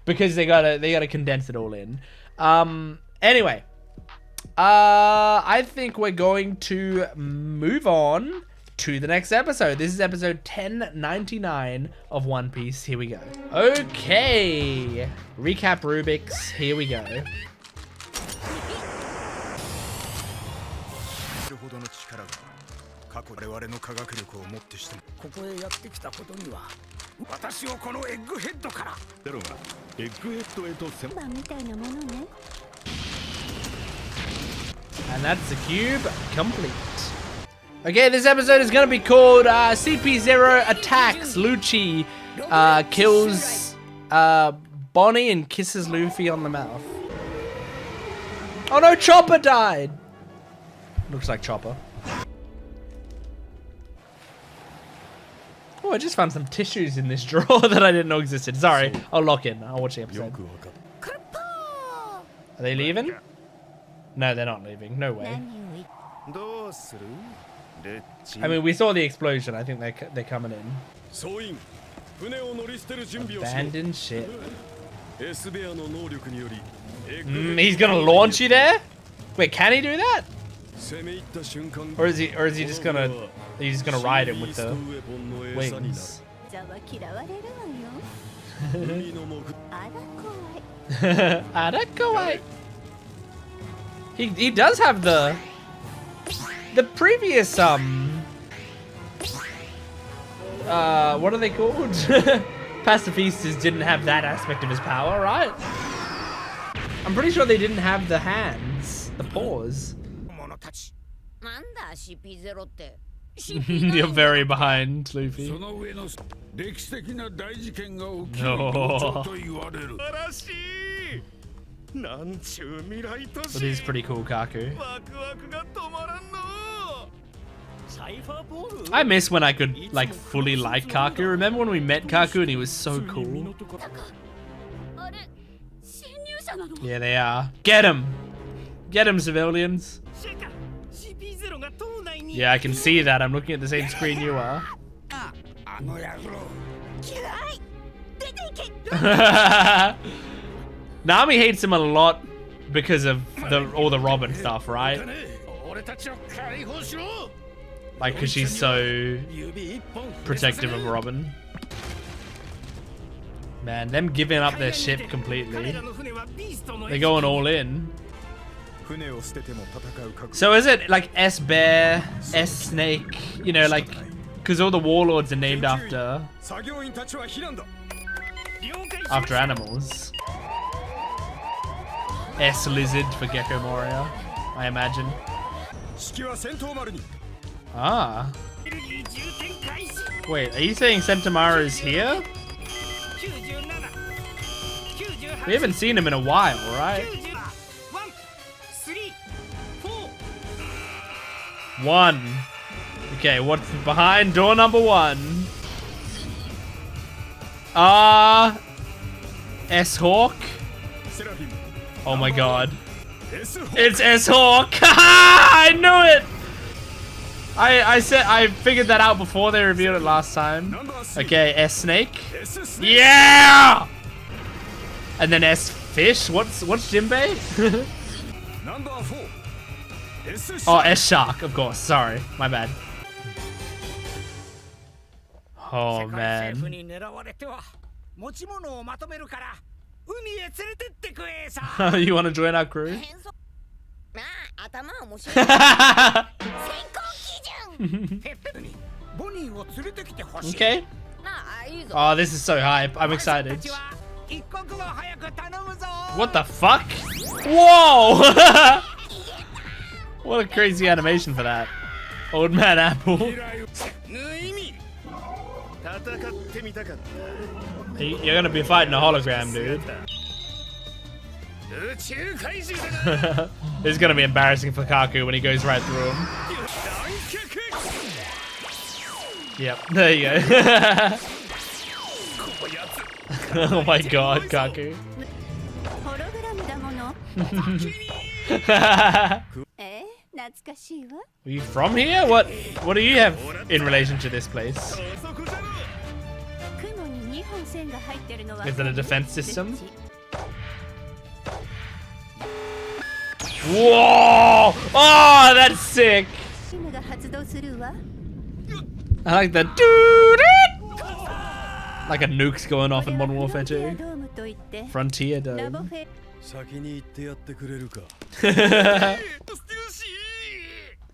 because they gotta condense it all in. Anyway, I think we're going to move on to the next episode. This is episode 1099 of One Piece. Here we go. Okay, recap Rubik's. Here we go. 過去我々の科学力をもってしてもここへやってきたことには私をこのエッグヘッドからゼロがエッグヘッドへと迫るみたいなものね And that's the cube complete. Okay, this episode is gonna be called CP0 Attacks. Lucci kills Bonnie and kisses Luffy on the mouth. Oh no, Chopper died. Looks like Chopper. Oh, I just found some tissues in this drawer that I didn't know existed. Sorry, I'll lock in. I'll watch the episode. Are they leaving? No, they're not leaving. No way. I mean, we saw the explosion. I think they're coming in. Abandoned ship. He's gonna launch you there? Wait, can he do that? Or is he just gonna ride him with the wings? He does have the previous what are they called? Pacifistas didn't have that aspect of his power, right? I'm pretty sure they didn't have the hands, the paws. You're very behind, Luffy. No. But he's pretty cool, Kaku. I miss when I could like fully like Kaku. Remember when we met Kaku and he was so cool? Yeah, they are. Get him! Get him, civilians! Yeah, I can see that. I'm looking at the same screen you are. Nami hates him a lot because of all the Robin stuff, right? Like, because she's so protective of Robin. Man, them giving up their ship completely. They're going all in. So is it like S-Bear, S-Snake, you know, like, because all the warlords are named after animals. S-Lizard for Gecko Moria, I imagine. Ah. Wait, are you saying Sentomaru is here? We haven't seen him in a while, right? 1. Okay, what's behind door number 1? S-Hawk? Oh my god. It's S-Hawk! I knew it! I figured that out before they revealed it last time. Okay, S-Snake. Yeah! And then S-Fish? What's Jinbei? Oh, S-Shark, of course. Sorry, my bad. Oh, man. You want to join our crew? Okay. Oh, this is so hype. I'm excited. What the fuck? Whoa! What a crazy animation for that. Old Man Apple. You're gonna be fighting a hologram, dude. This is gonna be embarrassing for Kaku when he goes right through him. Yep, there you go. Oh my god, Kaku. Are you from here? What do you have in relation to this place? Is it a defense system? Whoa! Oh, that's sick! I like that. Like a nuke's going off in Modern Warfare 2. Frontier Dome.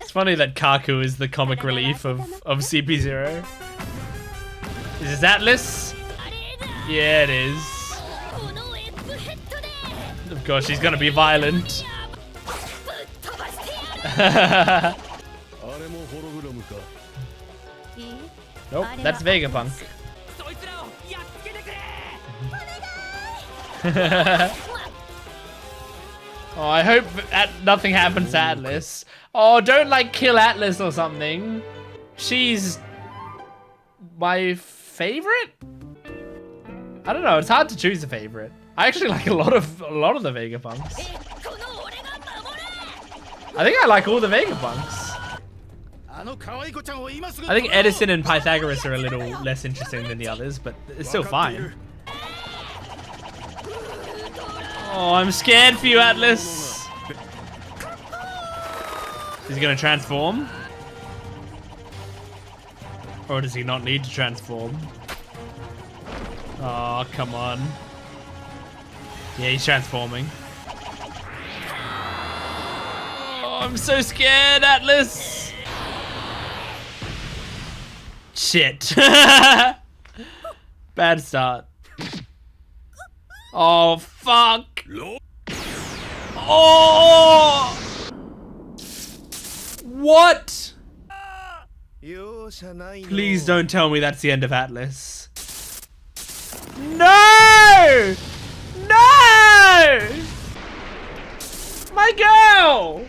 It's funny that Kaku is the comic relief of CP0. Is this Atlas? Yeah, it is. Of course, she's gonna be violent. Nope, that's Vegapunk. Oh, I hope nothing happens to Atlas. Oh, don't like kill Atlas or something. She's my favorite? I don't know, it's hard to choose a favorite. I actually like a lot of the Vegapunks. I think I like all the Vegapunks. I think Edison and Pythagoras are a little less interesting than the others, but it's still fine. Oh, I'm scared for you, Atlas. Is he gonna transform? Or does he not need to transform? Oh, come on. Yeah, he's transforming. Oh, I'm so scared, Atlas. Shit. Bad start. Oh, fuck. Oh! What? Please don't tell me that's the end of Atlas. No! No! My girl!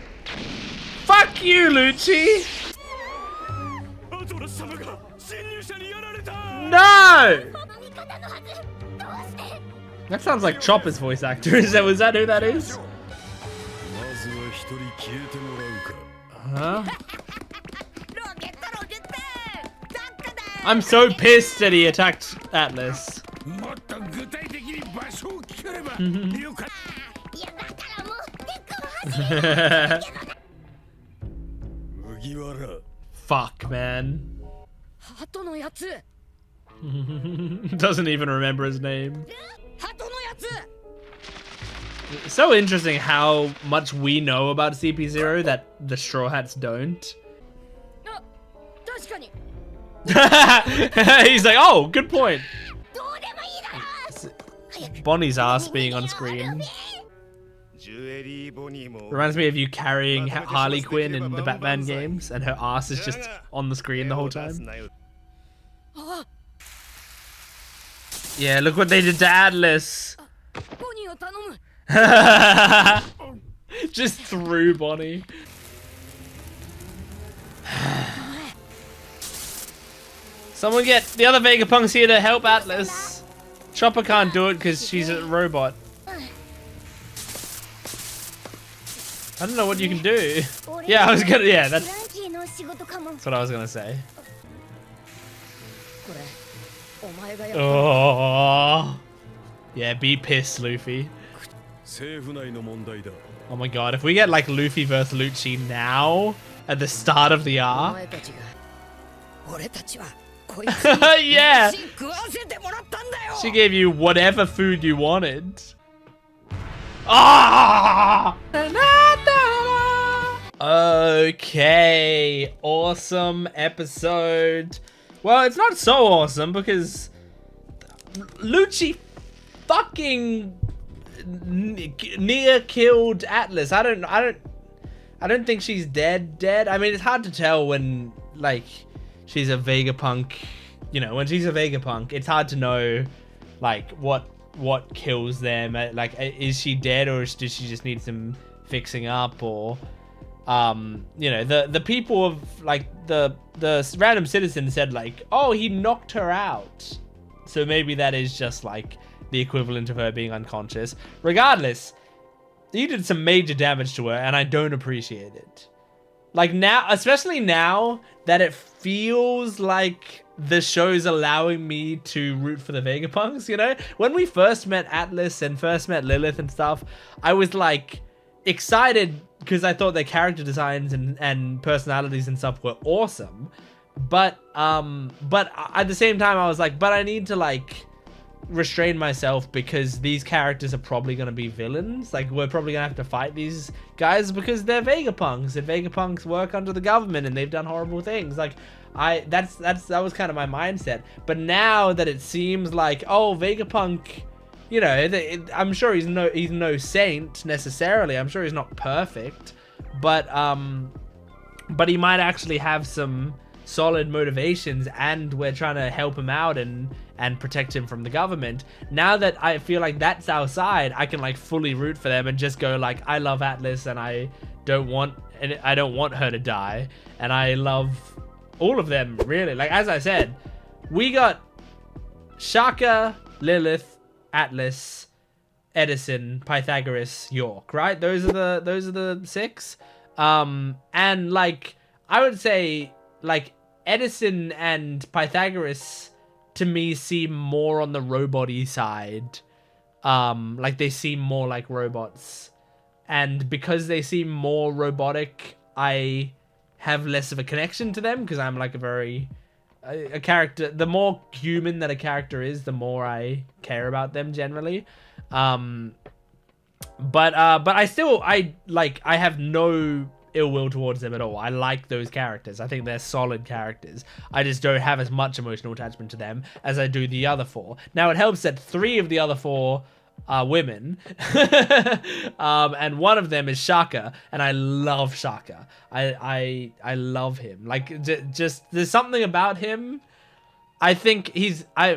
Fuck you, Lucci! No! That sounds like Chopper's voice actor. Was that who that is? Huh? I'm so pissed that he attacked Atlas. Fuck, man. Doesn't even remember his name. It's so interesting how much we know about CP0 that the Straw Hats don't. He's like, oh, good point. Bonnie's ass being on screen. Reminds me of you carrying Harley Quinn in the Batman games and her ass is just on the screen the whole time. Yeah, look what they did to Atlas. Just threw Bonnie. Someone get the other Vegapunks here to help Atlas. Chopper can't do it because she's a robot. I don't know what you can do. Yeah, I was gonna. Yeah, that's what I was gonna say. Oh, yeah, be pissed, Luffy. Oh my god, if we get like Luffy versus Lucci now at the start of the arc. Yeah! She gave you whatever food you wanted. Ah! Okay, awesome episode. Well, it's not so awesome because Lucci fucking near killed Atlas. I don't think she's dead. I mean, it's hard to tell when like she's a Vegapunk. You know, when she's a Vegapunk, it's hard to know like what kills them. Like, is she dead or does she just need some fixing up? Or you know, the people of like the random citizen said like, oh, he knocked her out, so maybe that is just like the equivalent of her being unconscious. Regardless, you did some major damage to her and I don't appreciate it. Like now, especially now that it feels like the show's allowing me to root for the Vegapunks, you know? When we first met Atlas and first met Lilith and stuff, I was like excited because I thought their character designs and personalities and stuff were awesome. But at the same time I was like, but I need to like restrain myself because these characters are probably going to be villains. Like, we're probably going to have to fight these guys because they're Vegapunks and Vegapunks work under the government and they've done horrible things. Like, that was kind of my mindset. But now that it seems like, oh, Vegapunk, you know, I'm sure he's no saint necessarily. I'm sure he's not perfect, but he might actually have some solid motivations, and we're trying to help him out and and protect him from the government. Now that I feel like that's our side, I can like fully root for them and just go like, I love Atlas and I don't want her to die, and I love all of them really. Like, as I said, we got Shaka, Lilith, Atlas, Edison, Pythagoras, York, right? Those are the 6. And like, I would say like Edison and Pythagoras to me seem more on the robot-y side. Like they seem more like robots. And because they seem more robotic, I have less of a connection to them because I'm like a character. The more human that a character is, the more I care about them generally. But I have no ill will towards them at all. I like those characters. I think they're solid characters. I just don't have as much emotional attachment to them as I do the other 4. Now it helps that 3 of the other 4 are women. And one of them is Shaka, and I love Shaka. I love him. Like, just there's something about him. I think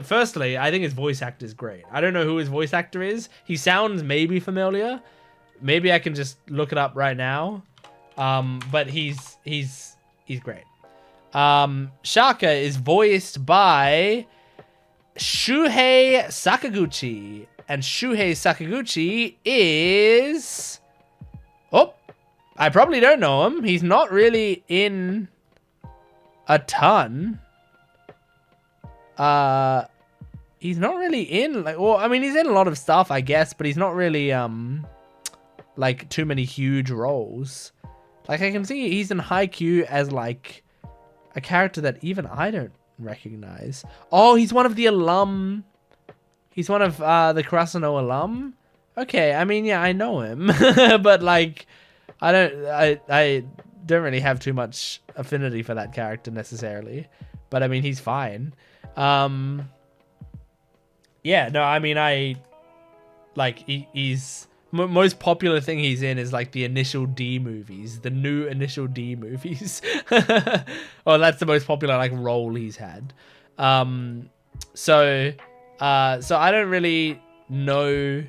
firstly, I think his voice actor is great. I don't know who his voice actor is. He sounds maybe familiar. Maybe I can just look it up right now. But he's great. Shaka is voiced by Shuhei Sakaguchi. And Shuhei Sakaguchi is... Oh, I probably don't know him. He's not really in a ton. He's not really in... like, well, I mean, he's in a lot of stuff, I guess. But he's not really, like, too many huge roles. Like, I can see he's in Haikyuu as, like, a character that even I don't recognize. Oh, he's one of the alum... He's one of the Kurasano alum. Okay, I mean, yeah, I know him, but like, I don't really have too much affinity for that character necessarily. But I mean, he's fine. Yeah, no, I mean, he's most popular thing he's in is like the Initial D movies, the new Initial D movies. Oh, that's the most popular like role he's had. So I don't really know.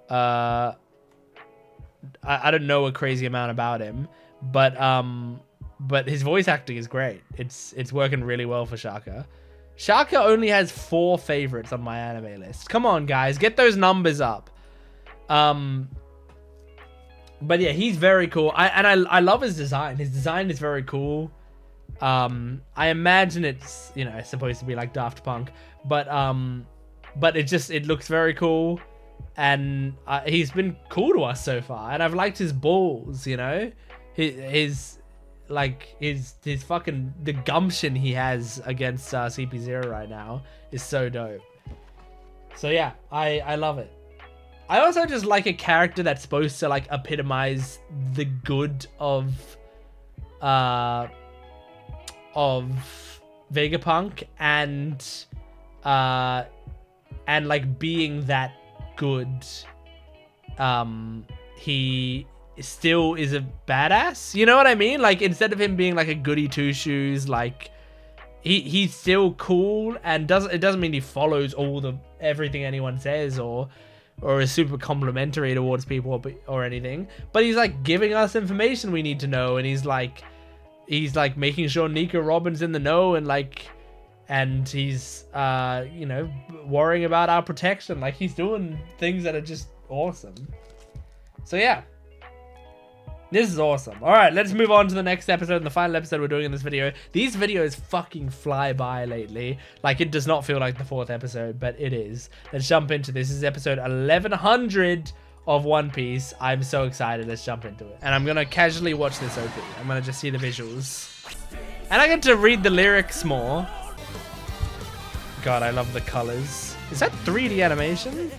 I don't know a crazy amount about him, but his voice acting is great. It's working really well for Shaka. Shaka only has 4 favorites on my anime list. Come on, guys, get those numbers up. But yeah, he's very cool. I love his design. His design is very cool. I imagine it's, you know, it's supposed to be like Daft Punk, but it looks very cool, and he's been cool to us so far, and I've liked his balls, you know, his fucking, the gumption he has against CP0 right now is so dope. So yeah, I love it. I also just like a character that's supposed to like epitomize the good of Vegapunk and like being that good, he still is a badass, you know what I mean? Like, instead of him being like a goody two shoes, like he's still cool, and it doesn't mean he follows everything anyone says or is super complimentary towards people or anything, but he's like giving us information we need to know, and he's like making sure Nika Robin's in the know, and he's you know, worrying about our protection. Like, he's doing things that are just awesome. So yeah, this is awesome. All right, let's move on to the next episode and the final episode we're doing in this video. These videos fucking fly by lately. Like, it does not feel like the 4th episode, but it is. Let's jump into this. This is episode 1100 of One Piece. I'm so excited. Let's jump into it. And I'm gonna casually watch this OP. I'm gonna just see the visuals, and I get to read the lyrics more. God, I love the colors. Is that 3D animation?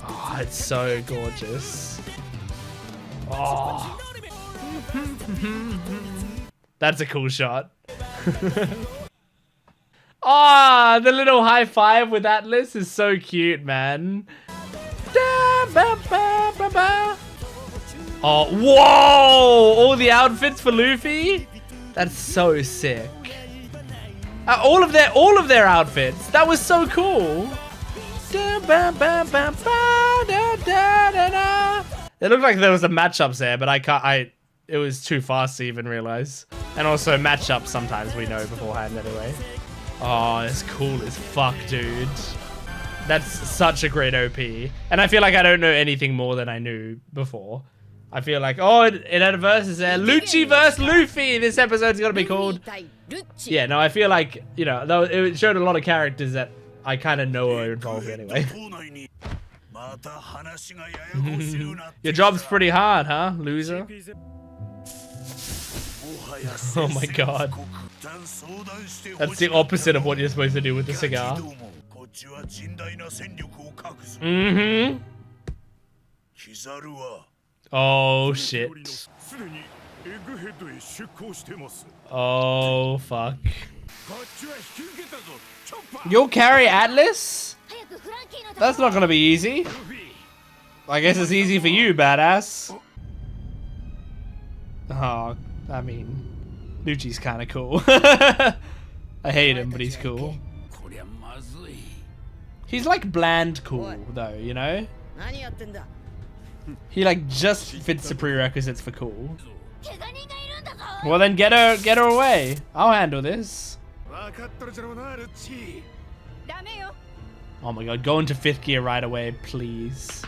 Oh, it's so gorgeous. Oh, that's a cool shot. Oh, the little high five with Atlas is so cute, man. Oh, whoa! All the outfits for Luffy? That's so sick. All of their outfits. That was so cool. It looked like there was a matchups there, but it was too fast to even realize. And also matchups sometimes we know beforehand anyway. Oh, it's cool as fuck, dude. That's such a great OP. And I feel like I don't know anything more than I knew before. I feel like, oh, it had a versus there. Lucci versus Luffy. This episode's gonna be called. Yeah, no, I feel like, you know, though it showed a lot of characters that I kind of know are involved anyway. Your job's pretty hard, huh, loser? Oh my god. That's the opposite of what you're supposed to do with the cigar. Mm-hmm. Oh shit. Oh fuck. You'll carry Atlas? That's not gonna be easy. I guess it's easy for you, badass. Oh, I mean, Lucci's kinda cool. I hate him, but he's cool. He's like bland cool though, you know? He like just fits the prerequisites for cool. Well then get her away. I'll handle this. Oh my god, go into 5th gear right away, please.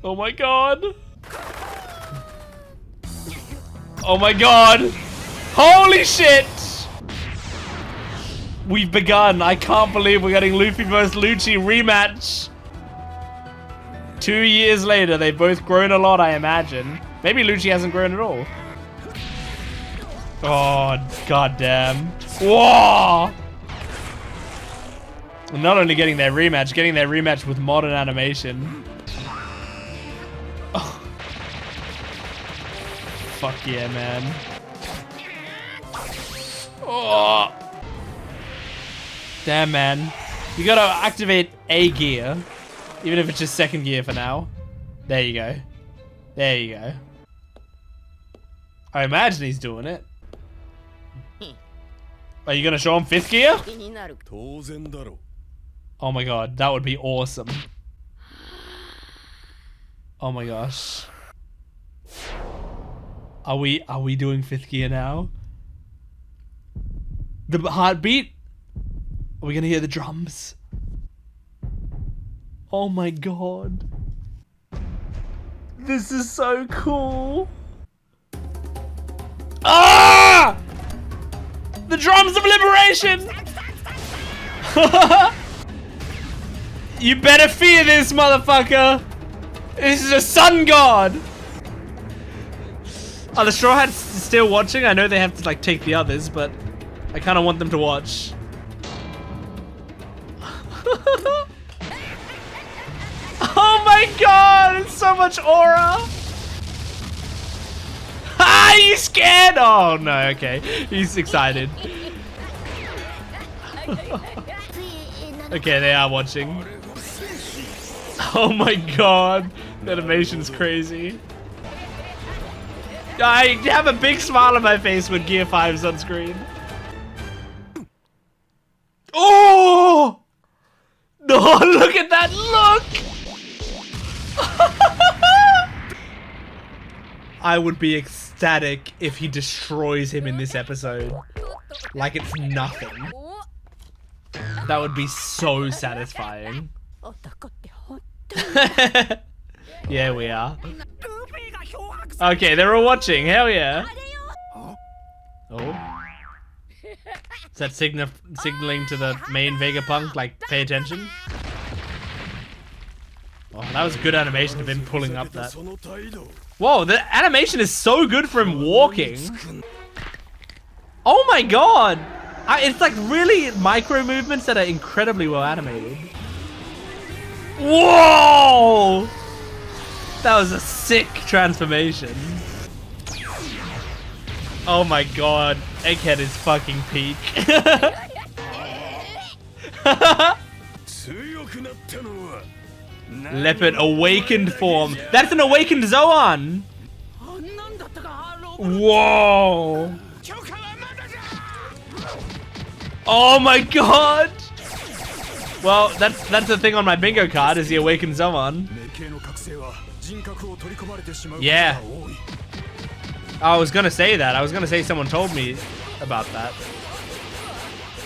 Oh my god. Oh my god. Holy shit. We've begun. I can't believe we're getting Luffy vs. Lucci rematch. 2 years later, they've both grown a lot, I imagine. Maybe Lucci hasn't grown at all. Oh, goddamn. Whoa! Not only getting their rematch with modern animation. Oh. Fuck yeah, man. Oh. Damn, man. You gotta activate A gear. Even if it's just 2nd gear for now. There you go. There you go. I imagine he's doing it. Are you gonna show him 5th gear? Oh my god, that would be awesome. Oh my gosh. Are we doing 5th gear now? The heartbeat? Are we gonna hear the drums? Oh my god. This is so cool. Ah! The drums of liberation! You better fear this, motherfucker! This is a sun god! Are the Straw Hats still watching? I know they have to like take the others, but I kind of want them to watch. Oh my god, it's so much aura. Ah, you scared? Oh no, okay. He's excited. Okay, they are watching. Oh my god, the animation's crazy. I have a big smile on my face when Gear 5's on screen. Oh! No, look at that look! I would be ecstatic if he destroys him in this episode. Like it's nothing. That would be so satisfying. Yeah, we are. Okay, they're all watching. Hell yeah. Oh. Is that signaling to the main Vegapunk, like, pay attention? Oh, that was good animation of him pulling up that. Whoa, the animation is so good for him walking. Oh my god! It's like really micro movements that are incredibly well animated. Whoa! That was a sick transformation. Oh my god, Egghead is fucking peak. Leopard awakened form. That's an awakened Zoan. Whoa. Oh my god! Well, that's the thing on my bingo card, is he awakens someone. Yeah. I was gonna say that. I was gonna say someone told me about that.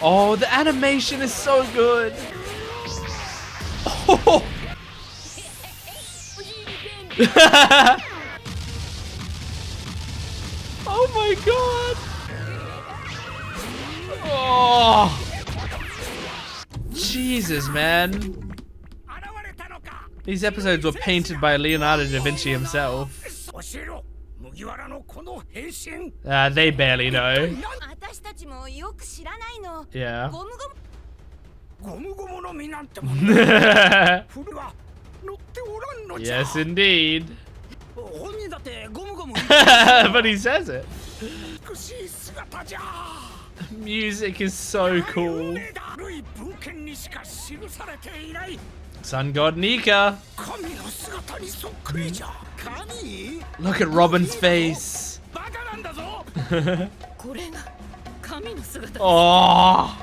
Oh, the animation is so good. Oh. Oh my god. Oh. Jesus, man. These episodes were painted by Leonardo da Vinci himself. They barely know. Yeah. Yes, indeed. But he says it. The music is so cool. Sun God Nika. Look at Robin's face. Oh.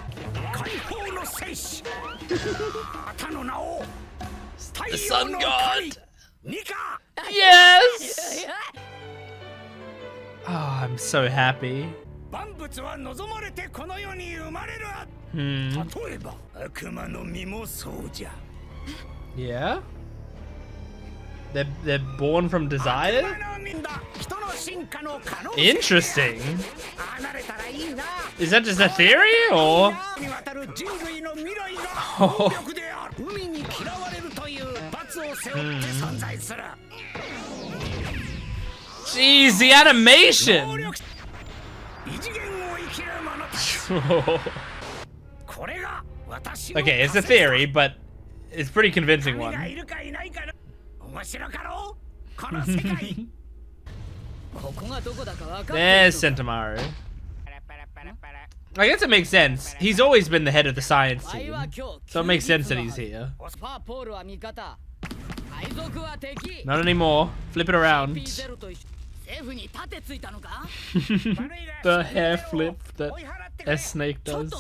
The Sun God. Yes. Oh, I'm so happy. Yeah? They're born from desire? Interesting. Is that just a theory, or? Oh. Jeez, the animation! Okay, it's a theory, but it's a pretty convincing one. There's Sentomaru. I guess it makes sense. He's always been the head of the science team, so it makes sense that he's here. Not anymore. Flip it around. The hair flip that S-Snake does.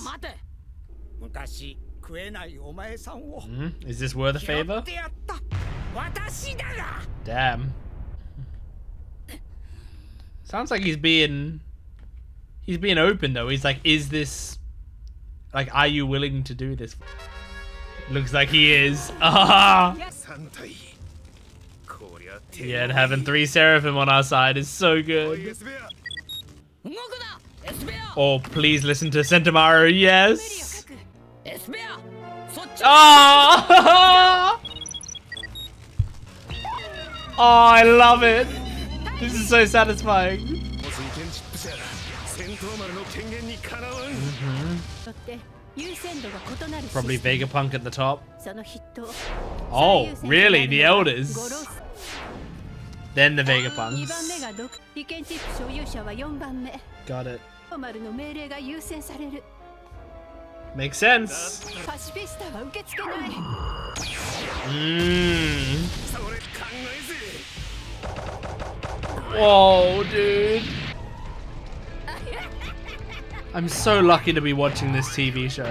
Is this worth a favor? Damn. Sounds like he's being open though. He's like, is this, like, are you willing to do this? Looks like he is. Ah. Yeah, and having 3 Seraphim on our side is so good. Oh, please listen to Sentomaru, yes. Oh! Oh, I love it. This is so satisfying. Probably Vegapunk at the top. Oh, really? The elders? Then the Vegapunks. Got it. Makes sense. Whoa, dude. I'm so lucky to be watching this TV show.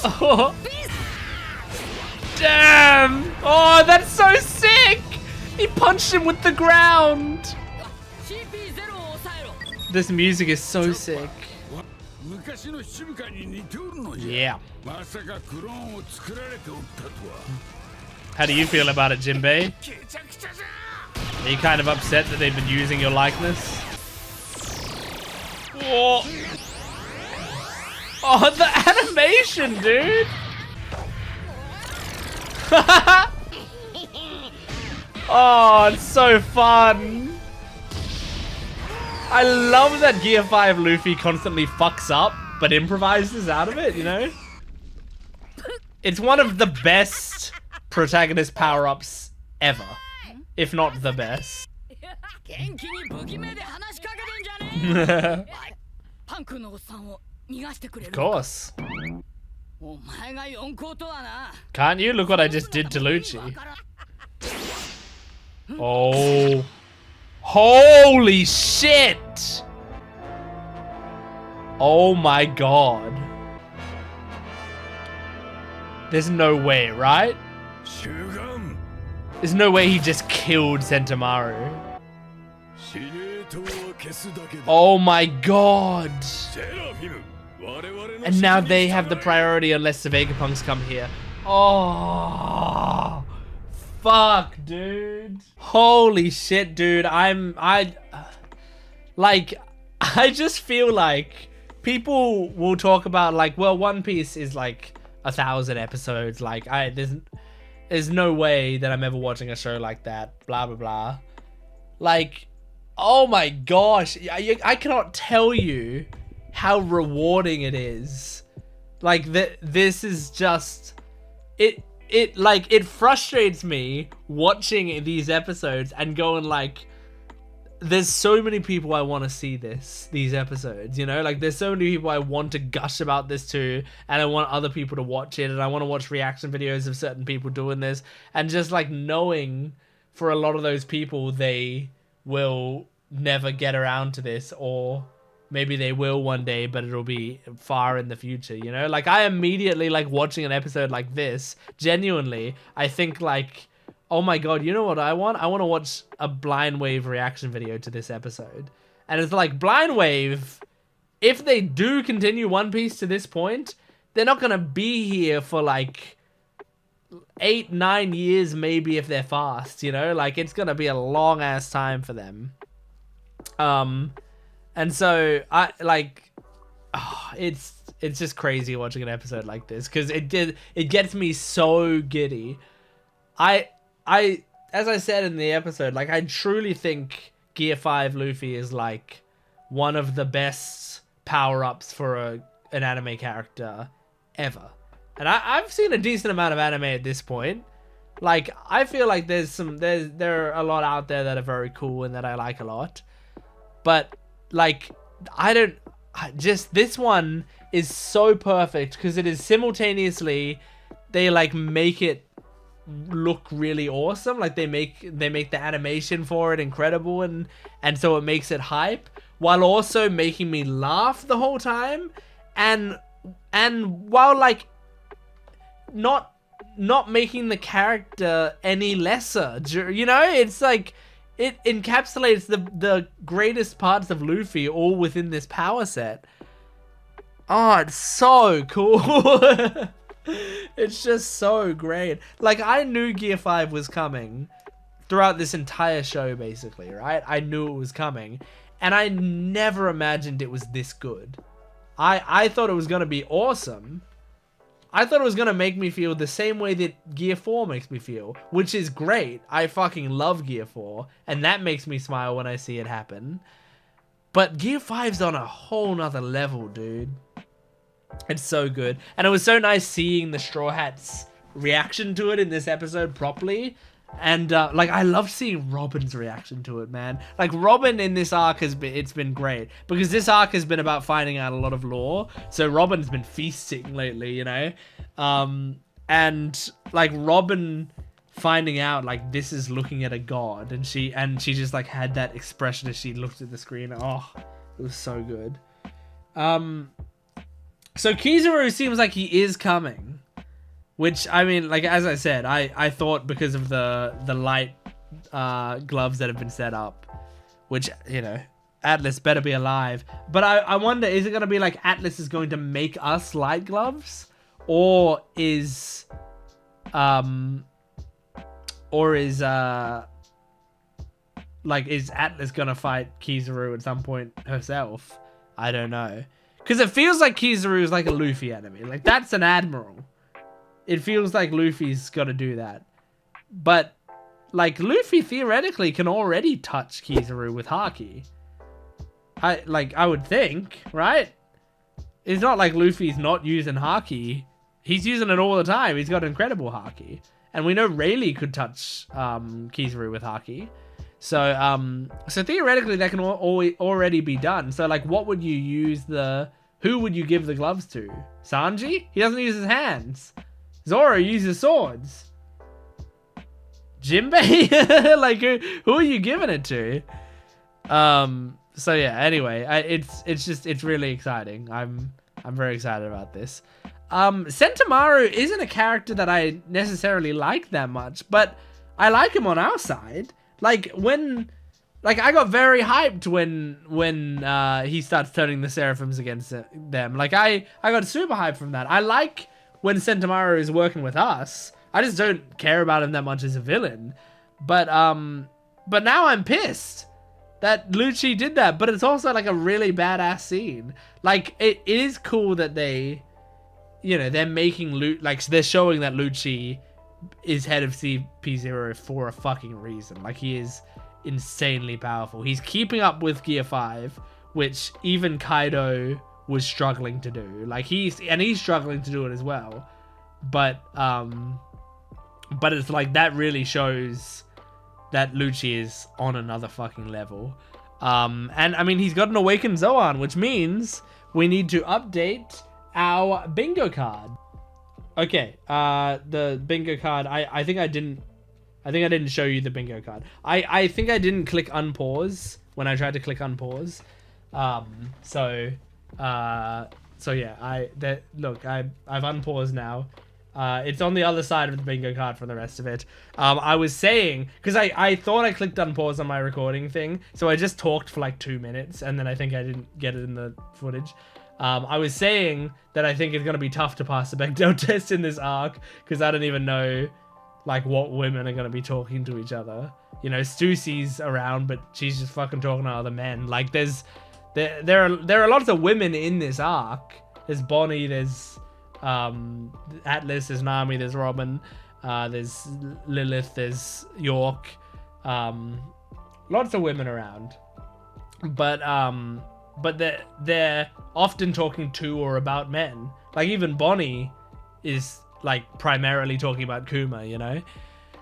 Oh. Damn! Oh, that's so sick! He punched him with the ground! This music is so sick. Yeah. How do you feel about it, Jinbei? Are you kind of upset that they've been using your likeness? Oh, oh, the animation, dude! Oh, it's so fun. I love that Gear 5 Luffy constantly fucks up, but improvises out of it, you know? It's one of the best protagonist power-ups ever, if not the best. Of course. Can't you? Look what I just did to Lucci. Oh. Holy shit! Oh my god. There's no way, right? 主眼 There's no way he just killed Sentomaru. 司令塔は消すだけだ Oh my god. セラフィム我々の And now 指示 they に have the 従え priority unless the Vegapunks come here. Oh, fuck, dude. Holy shit, dude. I just feel like people will talk about like, well, One Piece is like 1,000 episodes. Like, there's no way that I'm ever watching a show like that. Blah, blah, blah. Like, oh my gosh. I cannot tell you how rewarding it is. Like, this is just... It frustrates me watching these episodes and going like, there's so many people I want to see these episodes, you know? Like, there's so many people I want to gush about this to, and I want other people to watch it, and I want to watch reaction videos of certain people doing this, and just like knowing for a lot of those people they will never get around to this, or maybe they will one day, but it'll be far in the future, you know? Like, I immediately, like, watching an episode like this, genuinely, I think, like, oh my god, you know what I want? I want to watch a Blind Wave reaction video to this episode. And it's like, Blind Wave, if they do continue One Piece to this point, they're not going to be here for, like, 8-9 years, maybe, if they're fast, you know? Like, it's going to be a long-ass time for them. And so, it's just crazy watching an episode like this, because it gets me so giddy. As I said in the episode, like, I truly think Gear 5 Luffy is, like, one of the best power-ups for an anime character ever. And I've seen a decent amount of anime at this point. Like, I feel like there are a lot out there that are very cool and that I like a lot. But, like, this one is so perfect because it is simultaneously, they, like, make it look really awesome. Like, they make the animation for it incredible, and so it makes it hype, while also making me laugh the whole time, and while, like, not making the character any lesser, you know? It's like, it encapsulates the greatest parts of Luffy all within this power set. Oh, it's so cool. It's just so great. Like, I knew Gear 5 was coming throughout this entire show, basically, right? I knew it was coming, and I never imagined it was this good. I thought it was going to be awesome. I thought it was going to make me feel the same way that Gear 4 makes me feel, which is great. I fucking love Gear 4, and that makes me smile when I see it happen. But Gear 5's on a whole nother level, dude. It's so good. And it was so nice seeing the Straw Hats' reaction to it in this episode properly. And, like, I love seeing Robin's reaction to it, man. Like, Robin in this arc it's been great. Because this arc has been about finding out a lot of lore. So Robin's been feasting lately, you know? And, like, Robin finding out, like, this is looking at a god. And she just, like, had that expression as she looked at the screen. Oh, it was so good. So Kizaru seems like he is coming, which, I mean, like, as I said, I thought because of the light gloves that have been set up, which, you know, Atlas better be alive. But I wonder, is it going to be like Atlas is going to make us light gloves, or is Atlas going to fight Kizaru at some point herself? I don't know. Because it feels like Kizaru is like a Luffy enemy. Like, that's an admiral. It feels like Luffy's got to do that. But, like, Luffy theoretically can already touch Kizaru with Haki. I would think, right? It's not like Luffy's not using Haki. He's using it all the time. He's got incredible Haki. And we know Rayleigh could touch Kizaru with Haki. So theoretically that can already be done. So, like, what would you use who would you give the gloves to? Sanji? He doesn't use his hands. Zoro uses swords. Jinbei? Like, who are you giving it to? So yeah, anyway, it's really exciting. I'm very excited about this. Sentomaru isn't a character that I necessarily like that much, but I like him on our side. Like I got very hyped when he starts turning the Seraphims against them. Like I got super hyped from that. I like when Sentomaru is working with us. I just don't care about him that much as a villain. But now I'm pissed that Lucci did that. But it's also like a really badass scene. Like it is cool that they, they're making they're showing that Lucci is head of CP0 for a fucking reason. Like he is insanely powerful. He's keeping up with Gear 5, which even Kaido was struggling to do. Like he's struggling to do it as well. But it's like that really shows that Lucci is on another fucking level. And I mean, he's got an awakened Zoan, which means we need to update our bingo card. Okay, the bingo card, I think I didn't show you the bingo card. I think I didn't click unpause when I tried to click unpause. So yeah, I've unpaused now. It's on the other side of the bingo card from the rest of it. I was saying, because I thought I clicked unpause on my recording thing, so I just talked for like 2 minutes, and then I think I didn't get it in the footage. I was saying that I think it's going to be tough to pass the Bechdel test in this arc, because I don't even know like what women are going to be talking to each other. Stussy's around, but she's just fucking talking to other men. Like there are lots of women in this arc. There's Bonnie, there's Atlas, there's Nami, there's Robin, there's Lilith, there's York. Lots of women around. But they're often talking to or about men. Like even Bonnie is like primarily talking about Kuma,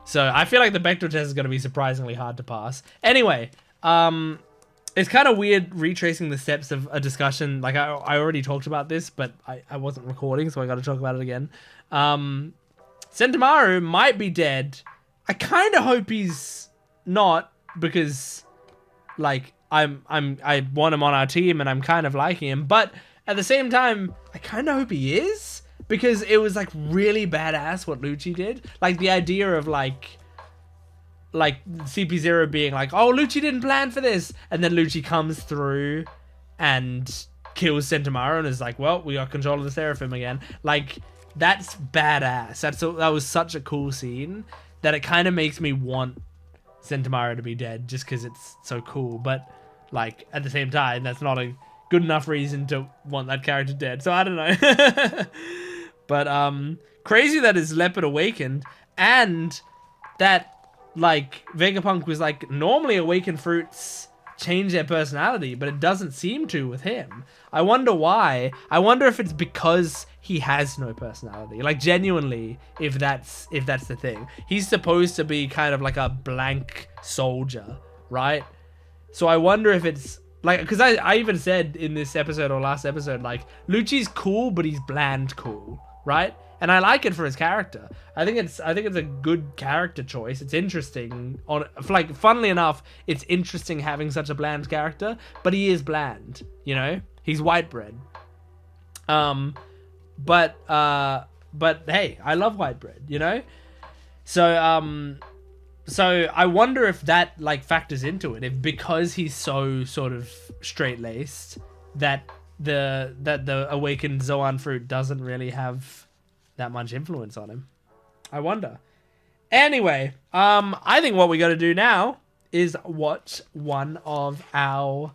So I feel like the Bechdel test is going to be surprisingly hard to pass. Anyway, it's kind of weird retracing the steps of a discussion. Like I already talked about this, but I wasn't recording, so I got to talk about it again. Sentomaru might be dead. I kind of hope he's not, because like I want him on our team and I'm kind of liking him, but at the same time I kind of hope he is, because it was like really badass what Lucci did. Like the idea of like CP0 being like, oh, Lucci didn't plan for this, and then Lucci comes through and kills Sentomaru and is like, well, we got control of the Seraphim again. Like that's badass. That was such a cool scene that it kind of makes me want Sentomaru to be dead, just because it's so cool. But like at the same time, that's not a good enough reason to want that character dead. So I don't know. But crazy that his leopard awakened, and that like Vegapunk was like, normally awakened fruits change their personality, but it doesn't seem to with him. I wonder why. I wonder if it's because he has no personality. Like genuinely, if that's the thing. He's supposed to be kind of like a blank soldier, right? So I wonder if it's like, because I even said in this episode or last episode, like Lucci's cool, but he's bland cool, right? And I like it for his character. I think it's a good character choice. It's interesting. Funnily enough, it's interesting having such a bland character, but he is bland, He's white bread. But hey, I love white bread, So I wonder if that like factors into it. If because he's so sort of straight-laced that the awakened Zoan fruit doesn't really have that much influence on him. I wonder. Anyway, I think what we got to do now is watch one of our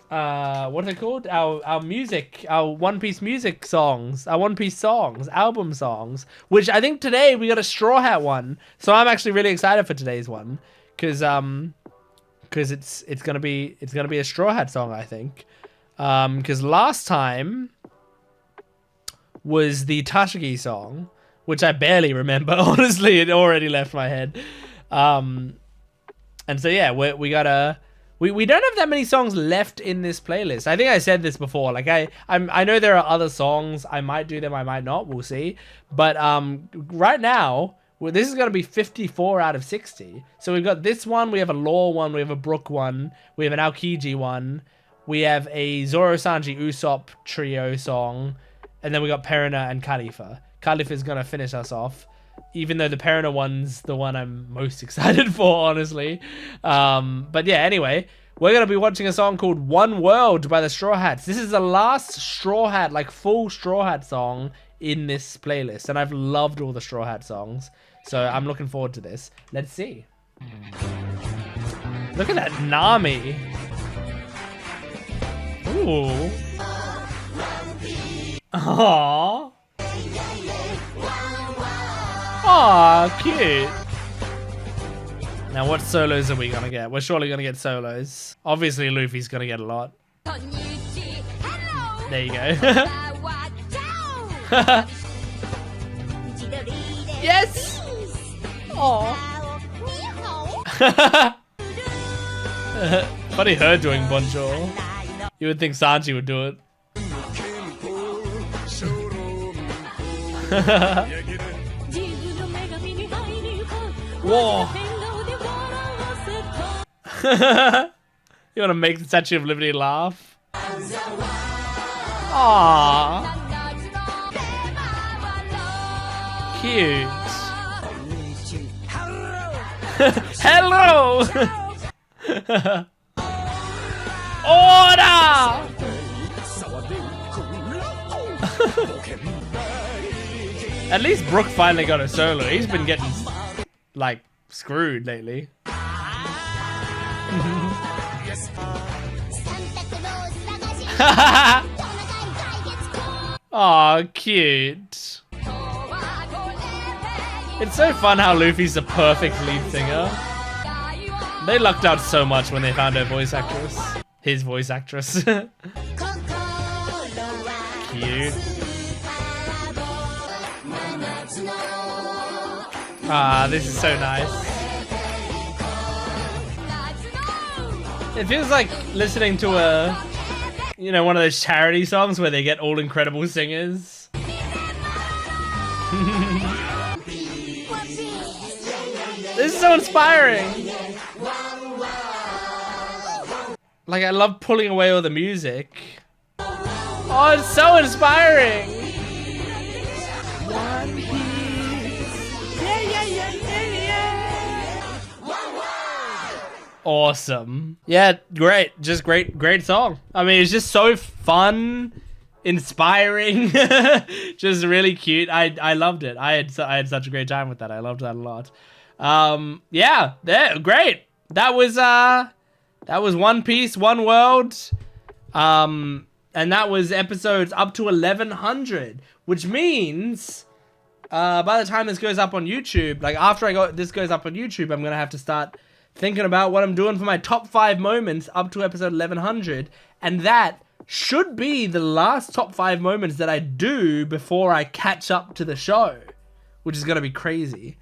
what are they called? Our music, our One Piece music songs, our One Piece songs, album songs, which I think today we got a Straw Hat one. So I'm actually really excited for today's one, because it's gonna be a Straw Hat song, I think. Because last time was the Tashigi song, which I barely remember. Honestly, it already left my head. And so yeah, we don't have that many songs left in this playlist. I think I said this before. Like I know there are other songs. I might do them, I might not. We'll see. But right now Well, this is going to be 54 out of 60. So we've got this one, we have a Law one, we have a Brook one, we have an Aokiji one, we have a Zoro Sanji Usopp trio song, and then we got Perina and Khalifa. Khalifa is going to finish us off, even though the Perina one's the one I'm most excited for, honestly. But yeah, anyway, we're going to be watching a song called One World by the Straw Hats. This is the last Straw Hat, like full Straw Hat song in this playlist, and I've loved all the Straw Hat songs, so I'm looking forward to this. Let's see. Look at that Nami. Ooh. Aww. Aww, cute. Now what solos are we gonna get? We're surely gonna get solos. Obviously Luffy's gonna get a lot. There you go. Yes! Aww. Funny her doing bonjour. You would think Sanji would do it. Whoa! You want to make the Statue of Liberty laugh? Aww. Cute. Hello! Order! At least Brook finally got a solo. He's been getting, like, screwed lately. Aw, cute. It's so fun how Luffy's the perfect lead singer. They lucked out so much when they found her voice actress. His voice actress. Cute. Ah, this is so nice. It feels like listening to a, you know, one of those charity songs where they get all incredible singers. This is so inspiring. Like, I love pulling away all the music. Oh, it's so inspiring. One Piece. Yeah. Awesome. Yeah, great. Just great song. I mean, it's just so fun, inspiring, just really cute. I loved it. I had such a great time with that. I loved that a lot. Yeah, great. That was One Piece, One World. And that was episodes up to 1100, which means by the time this goes up on YouTube, like after this goes up on YouTube, I'm gonna have to start thinking about what I'm doing for my top 5 moments up to episode 1100, and that should be the last top 5 moments that I do before I catch up to the show, which is gonna be crazy.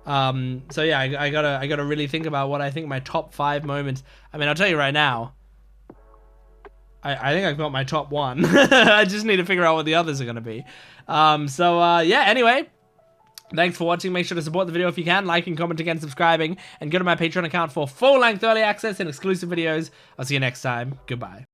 So yeah, I gotta really think about what I think my top 5 moments. I mean, I'll tell you right now, I think I've got my top 1. I just need to figure out what the others are gonna be. Yeah, anyway, thanks for watching. Make sure to support the video if you can, liking, commenting, and subscribing, and go to my Patreon account for full-length early access and exclusive videos. I'll see you next time. Goodbye.